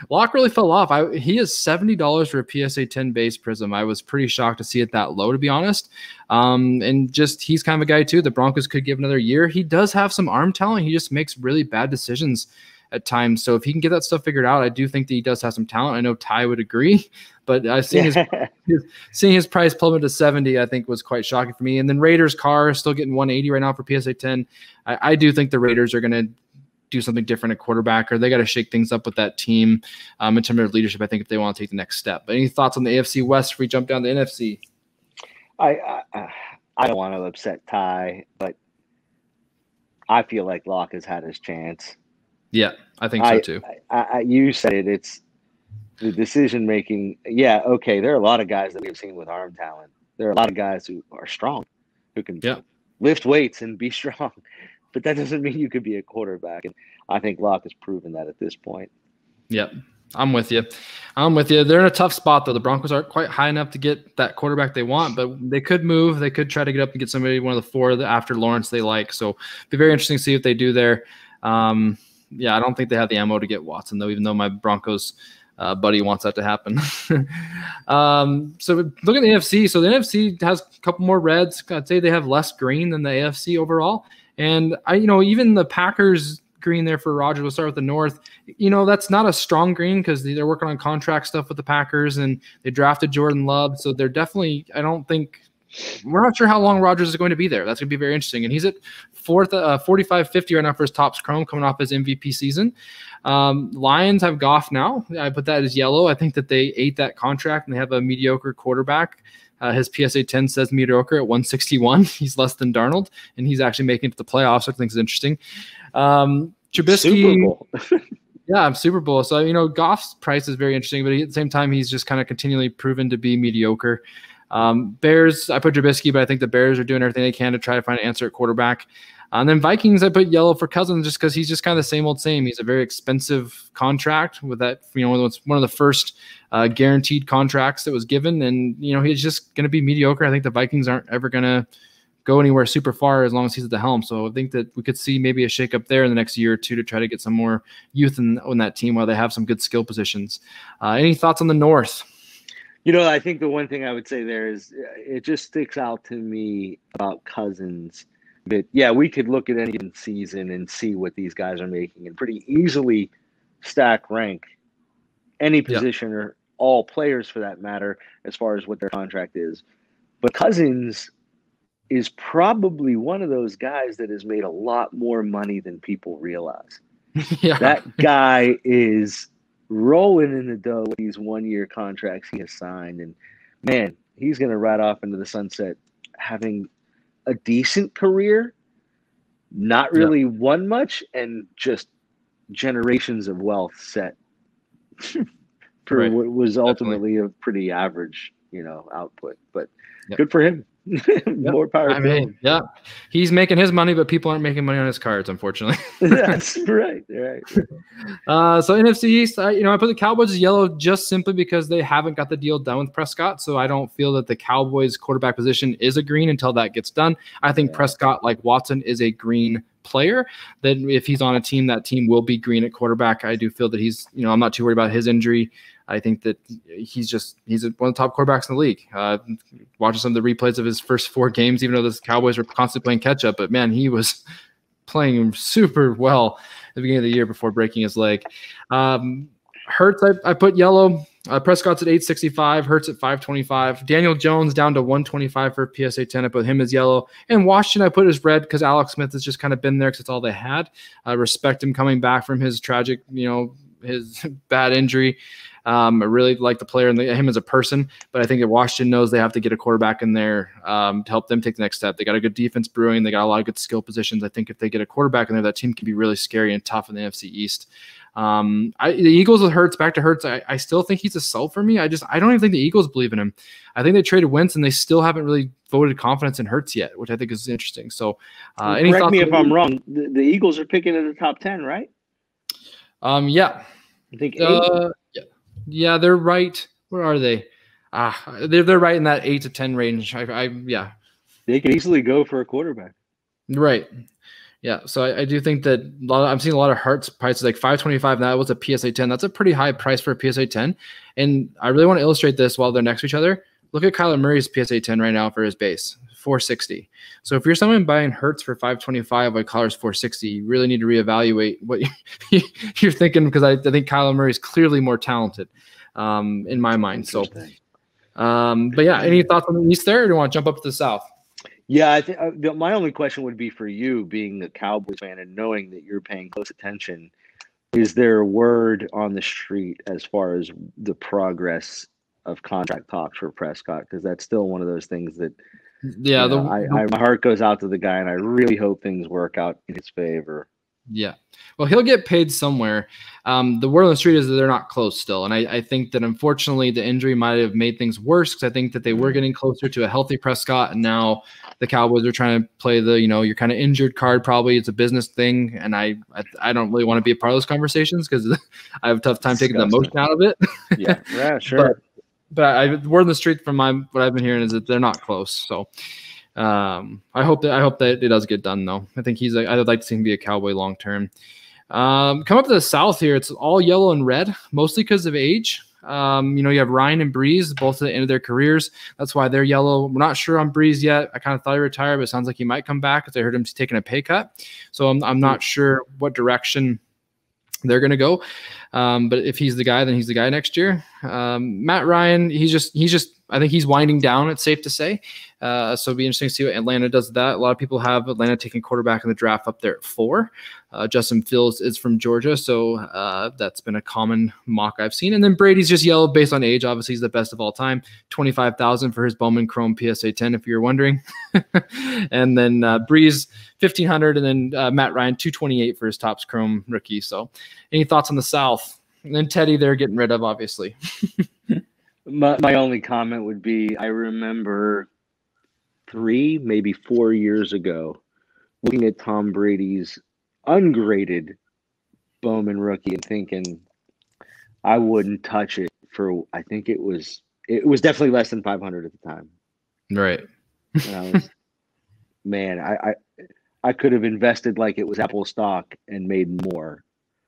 Speaker 1: Locke really fell off. He is $70 for a PSA 10 base Prism. I was pretty shocked to see it that low, to be honest. And just he's kind of a guy too. The Broncos could give another year. He does have some arm talent. He just makes really bad decisions at times. So if he can get that stuff figured out, I do think that he does have some talent. I know Ty would agree, but I've seen seeing his price plummet to 70, I think was quite shocking for me. And then Raiders Carr still getting 180 right now for PSA 10. I do think the Raiders are going to do something different at quarterback, or they got to shake things up with that team in terms of leadership, I think, if they want to take the next step. But any thoughts on the AFC West if we jump down to NFC?
Speaker 2: I don't want to upset Ty, but I feel like Locke has had his chance.
Speaker 1: Yeah, I think so too.
Speaker 2: You said it. It's the decision making. Yeah, okay. There are a lot of guys that we've seen with arm talent. There are a lot of guys who are strong, who can lift weights and be strong. But that doesn't mean you could be a quarterback. And I think Locke has proven that at this point.
Speaker 1: Yep. I'm with you. They're in a tough spot, though. The Broncos aren't quite high enough to get that quarterback they want, but they could move. They could try to get up and get somebody, one of the 4 after Lawrence they like. So it'll be very interesting to see what they do there. I don't think they have the ammo to get Watson, though, even though my Broncos buddy wants that to happen. So look at the NFC. So the NFC has a couple more reds. I'd say they have less green than the AFC overall. And even the Packers green there for Rodgers. We'll start with the North. That's not a strong green because they're working on contract stuff with the Packers and they drafted Jordan Love. So they're definitely, we're not sure how long Rodgers is going to be there. That's going to be very interesting. And he's at 45.50 right now for his Topps Chrome coming off his MVP season. Lions have Goff now. I put that as yellow. I think that they ate that contract and they have a mediocre quarterback. His PSA 10 says mediocre at 161. He's less than Darnold, and he's actually making it to the playoffs, which I think is interesting. Trubisky,
Speaker 2: Super Bowl.
Speaker 1: yeah, Super Bowl. So, you know, Goff's price is very interesting, but at the same time, he's just kind of continually proven to be mediocre. Bears, I put Trubisky, but I think the Bears are doing everything they can to try to find an answer at quarterback. And then Vikings, I put yellow for Cousins just because he's just kind of the same old same. He's a very expensive contract with that, you know, it's one of the first guaranteed contracts that was given. And, you know, he's just going to be mediocre. I think the Vikings aren't ever going to go anywhere super far as long as he's at the helm. So I think that we could see maybe a shakeup there in the next year or two to try to get some more youth in that team while they have some good skill positions. Any thoughts on the North?
Speaker 2: You know, I think the one thing I would say there is it just sticks out to me about Cousins. But yeah, we could look at any given season and see what these guys are making and pretty easily stack rank any position or all players for that matter as far as what their contract is. But Cousins is probably one of those guys that has made a lot more money than people realize.
Speaker 1: Yeah.
Speaker 2: That guy is rolling in the dough with these one-year contracts he has signed. And, man, he's going to ride off into the sunset having a decent career, not really won much, and just generations of wealth set for what was ultimately a pretty average, you know, output. But good for him. More power to him.
Speaker 1: Yeah, he's making his money, but people aren't making money on his cards, unfortunately.
Speaker 2: That's right.
Speaker 1: So NFC East, you know, I put the Cowboys as yellow just simply because they haven't got the deal done with Prescott. So I don't feel that the Cowboys quarterback position is a green until that gets done. I think Prescott, like Watson, is a green player. That if he's on a team, that team will be green at quarterback. I do feel that he's, you know, I'm not too worried about his injury. I think that he's one of the top quarterbacks in the league. Watching some of the replays of his first 4 games, even though the Cowboys were constantly playing catch up, but man, he was playing super well at the beginning of the year before breaking his leg. Hurts, I put yellow. Prescott's at 865, Hurts at 525. Daniel Jones down to 125 for PSA 10. I put him as yellow. And Washington, I put as red because Alex Smith has just kind of been there because it's all they had. I respect him coming back from his tragic, you know, his bad injury. I really like the player and him as a person, but I think that Washington knows they have to get a quarterback in there to help them take the next step. They got a good defense brewing. They got a lot of good skill positions. I think if they get a quarterback in there, that team can be really scary and tough in the NFC East. The Eagles with Hurts, back to Hurts. I still think he's a sell for me. I don't even think the Eagles believe in him. I think they traded Wentz and they still haven't really voted confidence in Hurts yet, which I think is interesting. So,
Speaker 2: correct me if I'm wrong. The Eagles are picking in the top 10, right?
Speaker 1: Yeah.
Speaker 2: I think 8.
Speaker 1: Yeah, they're right. Where are they? They're right in that 8 to 10 range. Yeah.
Speaker 2: They could easily go for a quarterback.
Speaker 1: Right. Yeah. So I do think that I'm seeing a lot of Hurts prices like 525. That was a PSA 10. That's a pretty high price for a PSA 10. And I really want to illustrate this while they're next to each other. Look at Kyler Murray's PSA 10 right now for his base, 460. So if you're someone buying Hurts for 525 while Kyler's 460, you really need to reevaluate what you're thinking, because I think Kyler Murray is clearly more talented in my mind. So, but yeah, any thoughts on the East there, or do you want to jump up to the South?
Speaker 2: Yeah, I think my only question would be for you, being a Cowboys fan and knowing that you're paying close attention. Is there a word on the street as far as the progress of contract talks for Prescott? Because that's still one of those things that,
Speaker 1: yeah,
Speaker 2: my heart goes out to the guy, and I really hope things work out in his favor.
Speaker 1: Yeah. Well, he'll get paid somewhere. The word on the street is that they're not close still. And I think that unfortunately the injury might have made things worse, because I think that they were getting closer to a healthy Prescott. And now the Cowboys are trying to play the, you're kind of injured card. Probably it's a business thing. And I don't really want to be a part of those conversations, because I have a tough time taking the emotion out of it.
Speaker 2: Yeah, sure.
Speaker 1: But the word on the street from what I've been hearing is that they're not close. So I hope that it does get done, though. I think I'd like to see him be a Cowboy long term. Come up to the South here. It's all yellow and red, mostly because of age. You have Ryan and Breeze, both at the end of their careers. That's why they're yellow. We're not sure on Breeze yet. I kind of thought he retired, but it sounds like he might come back, because I heard him taking a pay cut. So I'm not sure what direction they're going to go. But if he's the guy, then he's the guy next year. Matt Ryan, he's just, I think he's winding down, it's safe to say. So it'll be interesting to see what Atlanta does with that. A lot of people have Atlanta taking quarterback in the draft up there at 4. Justin Fields is from Georgia, so that's been a common mock I've seen. And then Brady's just yellow based on age. Obviously, he's the best of all time. $25,000 for his Bowman Chrome PSA 10, if you're wondering. And then Breeze, $1,500, and then Matt Ryan 228 for his Topps Chrome rookie. So, any thoughts on the South? And then Teddy, they're getting rid of, obviously.
Speaker 2: My only comment would be, I remember 3, maybe 4 years ago, looking at Tom Brady's ungraded Bowman rookie and thinking I wouldn't touch it for, I think it was definitely less than 500 at the time.
Speaker 1: Right.
Speaker 2: And I was, man, I could have invested like it was Apple stock and made more.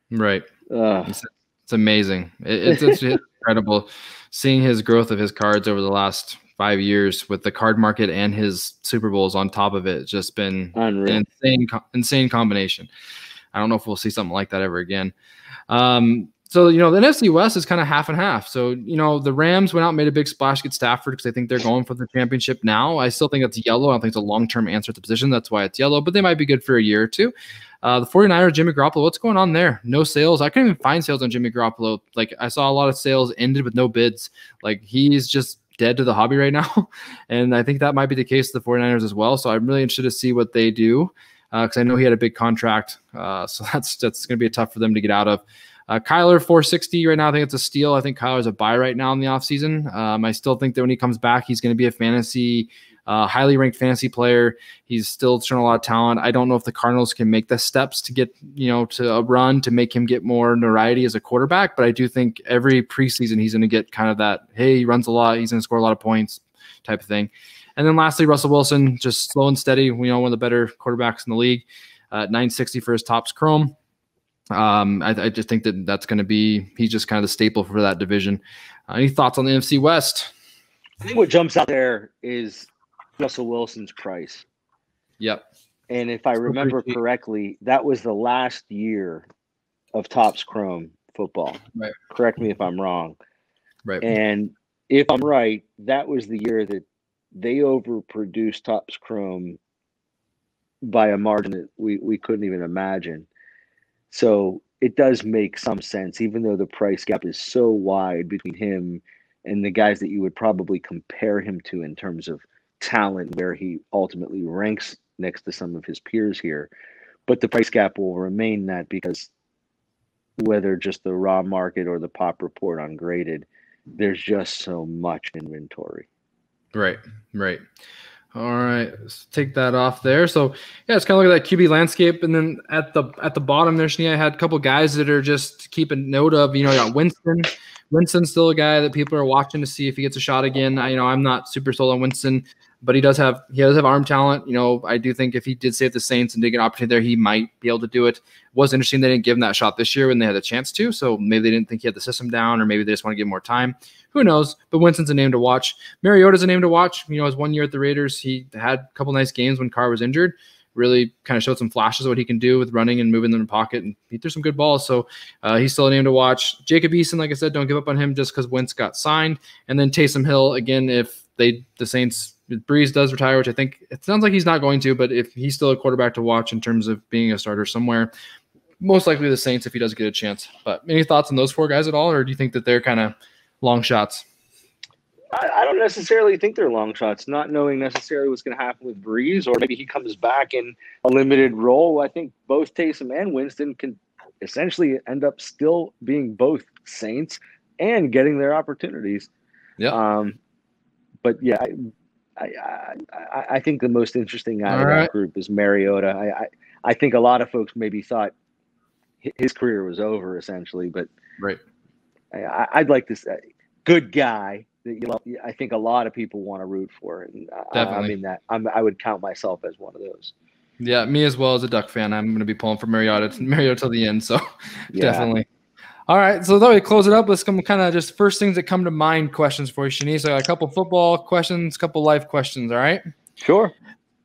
Speaker 1: Right. It's amazing. It's incredible seeing his growth of his cards over the last 5 years with the card market and his Super Bowls on top of it. It's just been
Speaker 2: unreal.
Speaker 1: An insane combination. I don't know if we'll see something like that ever again. So, the NFC West is kind of half and half. So, the Rams went out and made a big splash against Stafford because I think they're going for the championship now. I still think it's yellow. I don't think it's a long-term answer at the position. That's why it's yellow, but they might be good for a year or two. The 49ers, Jimmy Garoppolo, what's going on there? No sales. I couldn't even find sales on Jimmy Garoppolo. Like, I saw a lot of sales ended with no bids. Like, he's just dead to the hobby right now. And I think that might be the case with the 49ers as well. So I'm really interested to see what they do because I know he had a big contract. So that's going to be tough for them to get out of. Kyler, 460 right now. I think it's a steal. I think Kyler's a buy right now in the offseason. I still think that when he comes back, he's going to be a fantasy highly ranked fantasy player. He's still showing a lot of talent. I don't know if the Cardinals can make the steps to get, to a run to make him get more notoriety as a quarterback. But I do think every preseason he's going to get kind of that, hey, he runs a lot, he's going to score a lot of points type of thing. And then lastly, Russell Wilson, just slow and steady. One of the better quarterbacks in the league, 960 for his Topps Chrome. I just think that's going to be, he's just kind of the staple for that division. Any thoughts on the NFC West?
Speaker 2: I think what jumps out there is Russell Wilson's price.
Speaker 1: Yep.
Speaker 2: And if I remember correctly, that was the last year of Topps Chrome football.
Speaker 1: Right.
Speaker 2: Correct me if I'm wrong.
Speaker 1: Right.
Speaker 2: And if I'm right, that was the year that they overproduced Topps Chrome by a margin that we couldn't even imagine. So it does make some sense, even though the price gap is so wide between him and the guys that you would probably compare him to in terms of talent, where he ultimately ranks next to some of his peers here. But the price gap will remain that because whether just the raw market or the pop report ungraded, there's just so much inventory.
Speaker 1: Right. All right, let's take that off there. So yeah, it's kind of look at that QB landscape, and then at the bottom there, Shani, I had a couple guys that are just keeping note of. You got Winston. Winston's still a guy that people are watching to see if he gets a shot again. I'm not super sold on Winston, but he does have arm talent. I do think if he did save the Saints and did get an opportunity there, he might be able to do it. It was interesting they didn't give him that shot this year when they had the chance to. So maybe they didn't think he had the system down, or maybe they just want to give him more time. Who knows? But Winston's a name to watch. Mariota's a name to watch. His 1 year at the Raiders, he had a couple nice games when Carr was injured. Really kind of showed some flashes of what he can do with running and moving them in the pocket, and he threw some good balls. So he's still a name to watch. Jacob Eason, like I said, don't give up on him just because Wentz got signed. And then Taysom Hill, again, if the Saints, if Breeze does retire, which I think it sounds like he's not going to, but if he's still a quarterback to watch in terms of being a starter somewhere, most likely the Saints if he does get a chance. But any thoughts on those four guys at all, or do you think that they're kind of long shots?
Speaker 2: I don't necessarily think they're long shots, not knowing necessarily what's going to happen with Breeze, or maybe he comes back in a limited role. I think both Taysom and Winston can essentially end up still being both Saints and getting their opportunities.
Speaker 1: Yeah.
Speaker 2: But yeah, I think the most interesting guy in that group is Mariota. I think a lot of folks maybe thought his career was over essentially, but
Speaker 1: right.
Speaker 2: I'd like to say good guy. I think a lot of people want to root for it. And
Speaker 1: Definitely.
Speaker 2: I would count myself as one of those.
Speaker 1: Yeah, me as well as a Duck fan. I'm going to be pulling for Mariota till the end. So
Speaker 2: yeah.
Speaker 1: Definitely. All right, so that way close it up. Let's come kind of just first things that come to mind questions for you, Shani. So I got a couple football questions, a couple life questions. All right.
Speaker 2: Sure.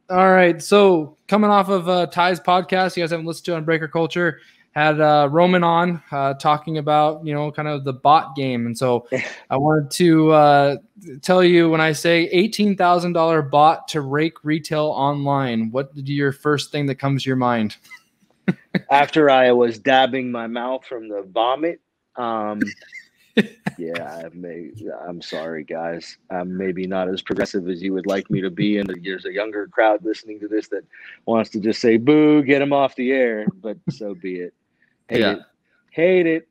Speaker 1: All right. So coming off of Ty's podcast, you guys haven't listened to on Breaker Culture, had Roman on talking about, kind of the bot game. And so I wanted to tell you, when I say $18,000 bot to rake retail online, what is your first thing that comes to your mind?
Speaker 2: After I was dabbing my mouth from the vomit, Yeah, I'm sorry, guys. I'm maybe not as progressive as you would like me to be, and there's a younger crowd listening to this that wants to just say, boo, get him off the air, but so be it. Hate it.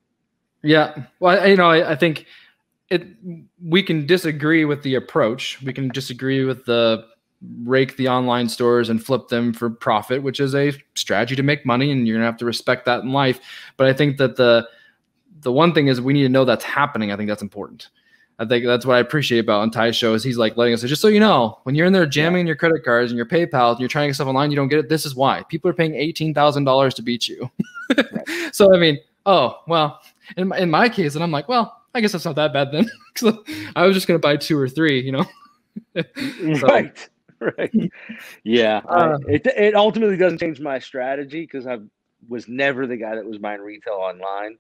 Speaker 1: Yeah. Well, I think we can disagree with the approach. We can disagree with the rake the online stores and flip them for profit, which is a strategy to make money, and you're gonna have to respect that in life. But I think that the one thing is we need to know that's happening. I think that's important. I think that's what I appreciate about Untitled show is he's like letting us, just so you know, when you're in there jamming your credit cards and your PayPal and you're trying to get stuff online, you don't get it. This is why people are paying $18,000 to beat you. Right. So, I mean, oh, well, in my case, and I'm like, well, I guess that's not that bad then. I was just going to buy 2 or 3, So,
Speaker 2: right. Yeah. It ultimately doesn't change my strategy because I was never the guy that was buying retail online.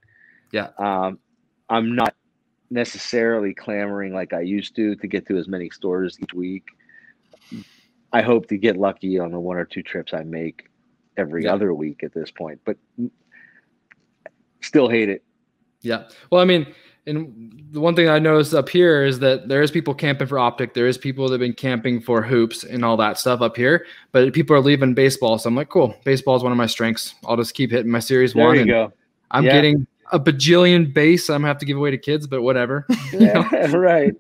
Speaker 1: Yeah.
Speaker 2: I'm not necessarily clamoring like I used to get to as many stores each week. I hope to get lucky on the 1 or 2 trips I make every other week at this point, but still hate it.
Speaker 1: Yeah. Well, I mean, and the one thing I noticed up here is that there is people camping for optic. There is people that have been camping for hoops and all that stuff up here, but people are leaving baseball. So I'm like, cool. Baseball is one of my strengths. I'll just keep hitting my series
Speaker 2: there
Speaker 1: 1.
Speaker 2: You go.
Speaker 1: I'm getting a bajillion base. I'm gonna have to give away to kids, but whatever.
Speaker 2: Yeah, right.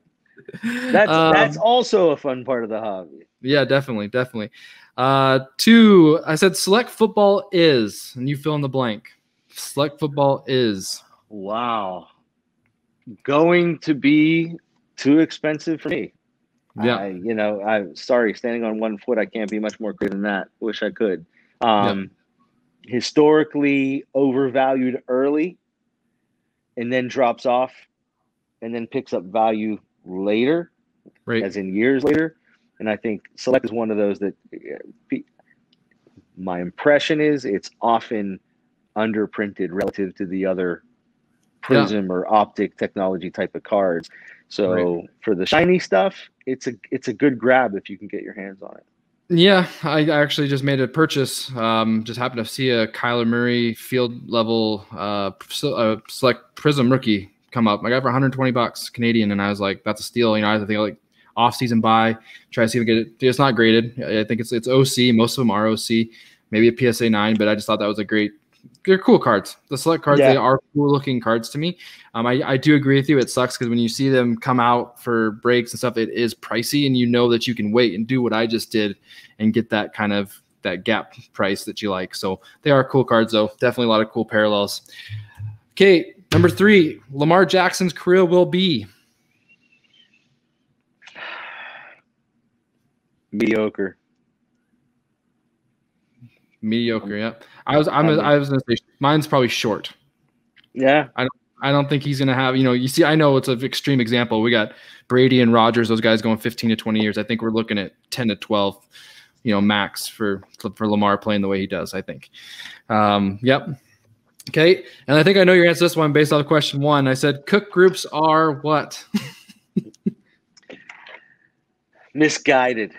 Speaker 2: That's also a fun part of the hobby.
Speaker 1: Yeah, definitely. 2, I said select football is, and you fill in the blank. Select football is.
Speaker 2: Wow. Going to be too expensive for me.
Speaker 1: Yeah.
Speaker 2: I'm sorry, standing on 1 foot, I can't be much more clear than that. Wish I could. Historically overvalued early and then drops off and then picks up value later,
Speaker 1: right,
Speaker 2: as in years later. And I think Select is one of those that my impression is it's often underprinted relative to the other Prism or optic technology type of cards. So for the shiny stuff, it's a good grab if you can get your hands on it. Yeah,
Speaker 1: I actually just made a purchase. Just happened to see a Kyler Murray field level select Prism rookie come up. I got it for $120 Canadian, and I was like, that's a steal. I think like off-season buy, try to see if I get it. It's not graded. I think it's OC. Most of them are OC, maybe a PSA 9, but I just thought that was a great. They're cool cards. The select cards, they are cool looking cards to me. I do agree with you. It sucks because when you see them come out for breaks and stuff, it is pricey, and you know that you can wait and do what I just did and get that kind of that gap price that you like. So they are cool cards, though. Definitely a lot of cool parallels. Okay, number 3, Lamar Jackson's career will be
Speaker 2: mediocre.
Speaker 1: Yeah. I was gonna say mine's probably short.
Speaker 2: Yeah.
Speaker 1: I don't think he's gonna have, you see, I know it's an extreme example. We got Brady and Rodgers, those guys going 15 to 20 years. I think we're looking at 10 to 12, max for Lamar playing the way he does, I think. Yep. Okay. And I think I know your answer to this one based off question 1. I said cook groups are what?
Speaker 2: Misguided.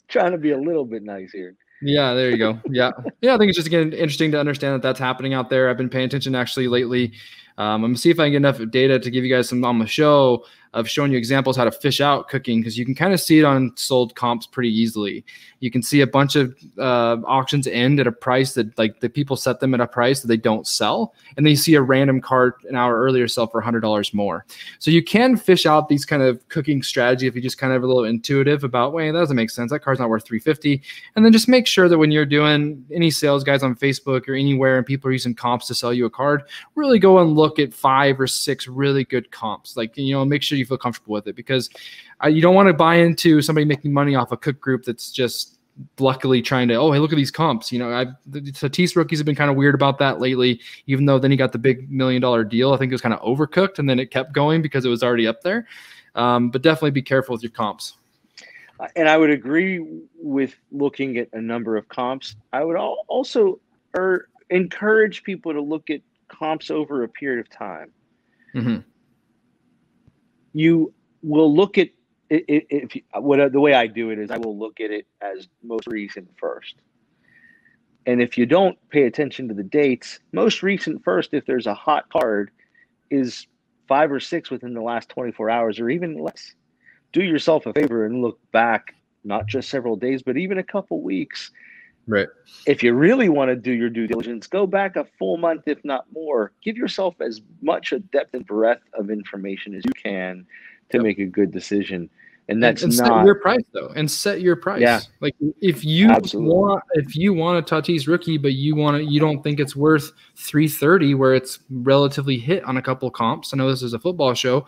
Speaker 2: Trying to be a little bit nice here.
Speaker 1: Yeah, there you go. Yeah. I think it's just, again, interesting to understand that that's happening out there. I've been paying attention actually lately. I'm going to see if I can get enough data to give you guys some on the show of showing you examples how to fish out cooking, because you can kind of see it on sold comps pretty easily. You can see a bunch of auctions end at a price that, like, the people set them at a price that they don't sell, and then you see a random card an hour earlier sell for $100 more. So you can fish out these kind of cooking strategy if you just kind of have a little intuitive about, wait, that doesn't make sense. That card's not worth $350. And then just make sure that when you're doing any sales guys on Facebook or anywhere and people are using comps to sell you a card, really go and look at 5 or 6 really good comps. Like, make sure you feel comfortable with it, because you don't want to buy into somebody making money off a cook group that's just luckily trying to, oh, hey, look at these comps. The Tatis rookies have been kind of weird about that lately, even though then he got the big $1 million deal. I think it was kind of overcooked, and then it kept going because it was already up there. But definitely be careful with your comps.
Speaker 2: And I would agree with looking at a number of comps. I would also encourage people to look at comps over a period of time.
Speaker 1: Mm-hmm.
Speaker 2: You will look at the way I do it is I will look at it as most recent first. And if you don't pay attention to the dates, most recent first, if there's a hot card, is 5 or 6 within the last 24 hours or even less. Do yourself a favor and look back, not just several days, but even a couple weeks.
Speaker 1: Right.
Speaker 2: If you really want to do your due diligence, go back a full month, if not more. Give yourself as much a depth and breadth of information as you can to make a good decision. And that's
Speaker 1: and
Speaker 2: not
Speaker 1: set your price though, and set your price.
Speaker 2: Yeah,
Speaker 1: like if you
Speaker 2: absolutely.
Speaker 1: want a Tatis rookie, but you don't think it's worth $330, where it's relatively hit on a couple comps. I know this is a football show.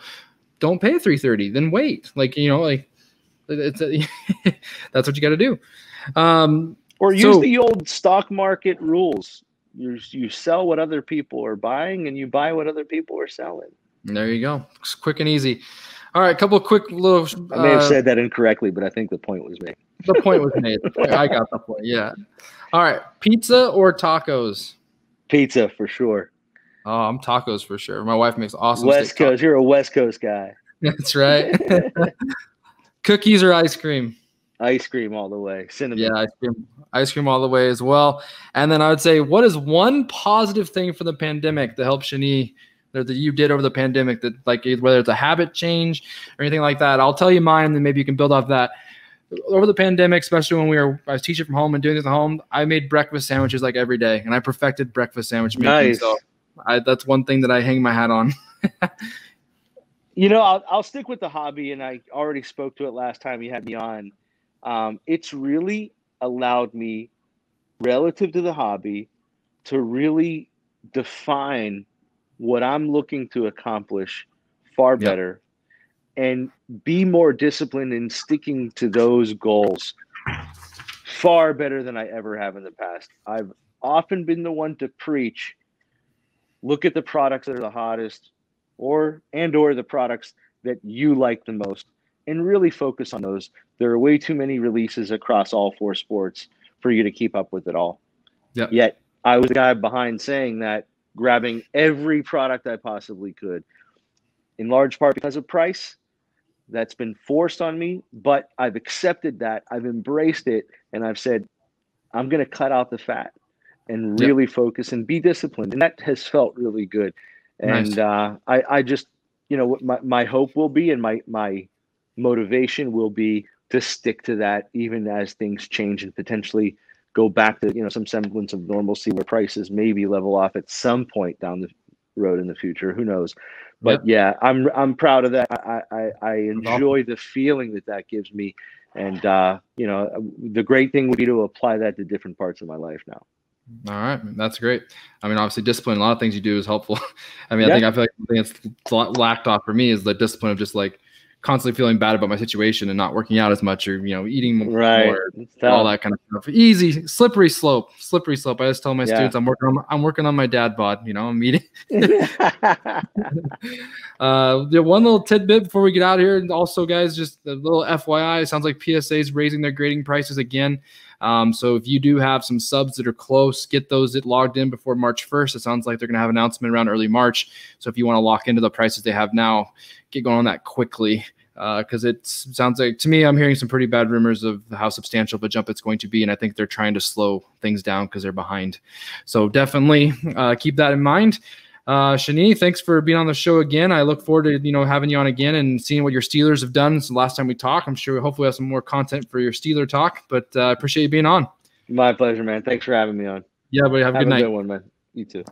Speaker 1: Don't pay $330. Then wait. Like it's that's what you got to do.
Speaker 2: Or use the old stock market rules. You sell what other people are buying, and you buy what other people are selling.
Speaker 1: There you go. It's quick and easy. All right, a couple of quick little.
Speaker 2: I may have said that incorrectly, but I think the point was made.
Speaker 1: The point was made. I got the point. Yeah. All right, pizza or tacos?
Speaker 2: Pizza for sure.
Speaker 1: Oh, I'm tacos for sure. My wife makes awesome
Speaker 2: West Coast. You're a West Coast guy.
Speaker 1: That's right. Cookies or ice cream?
Speaker 2: Ice cream all the way. Cinnamon.
Speaker 1: Yeah, ice cream all the way as well. And then I would say, what is one positive thing for the pandemic that helped Shani, that you did over the pandemic, that like whether it's a habit change or anything like that? I'll tell you mine, and then maybe you can build off that. Over the pandemic, especially when I was teaching from home and doing this at home, I made breakfast sandwiches like every day, and I perfected breakfast sandwich making.
Speaker 2: Nice.
Speaker 1: So that's one thing that I hang my hat on.
Speaker 2: I'll stick with the hobby, and I already spoke to it last time you had me on. It's really allowed me, relative to the hobby, to really define what I'm looking to accomplish far better and be more disciplined in sticking to those goals far better than I ever have in the past. I've often been the one to preach, look at the products that are the hottest or the products that you like the most, and really focus on those. There are way too many releases across all 4 sports for you to keep up with it all.
Speaker 1: Yep.
Speaker 2: Yet I was the guy behind saying that, grabbing every product I possibly could, in large part because of price. That's been forced on me, but I've accepted that. I've embraced it, and I've said, I'm going to cut out the fat and really focus and be disciplined. And that has felt really good. And nice. I just, my hope will be, and my motivation will be to stick to that even as things change and potentially go back to, some semblance of normalcy where prices maybe level off at some point down the road in the future. Who knows? But I'm proud of that. I enjoy the feeling that gives me. And, the great thing would be to apply that to different parts of my life now.
Speaker 1: All right. That's great. I mean, obviously discipline, a lot of things you do is helpful. I mean, I feel like the thing that's lacked off for me is the discipline of just like constantly feeling bad about my situation and not working out as much, or, eating more, all that kind of stuff. Easy, slippery slope. I just tell my students, I'm working on my dad bod, I'm eating. One little tidbit before we get out of here. And also, guys, just a little FYI, it sounds like PSA is raising their grading prices again. So if you do have some subs that are close, get those logged in before March 1st. It sounds like they're going to have an announcement around early March. So if you want to lock into the prices they have now, get going on that quickly. Because it sounds like, to me, I'm hearing some pretty bad rumors of how substantial of a jump it's going to be. And I think they're trying to slow things down because they're behind. So definitely keep that in mind. Shani, thanks for being on the show again. I look forward to, having you on again and seeing what your Steelers have done since the last time we talked. I'm sure hopefully have some more content for your Steeler talk, but I appreciate you being on.
Speaker 2: My pleasure, man. Thanks for having me on.
Speaker 1: Yeah, buddy. Have a good night.
Speaker 2: Have a good one, man. You too.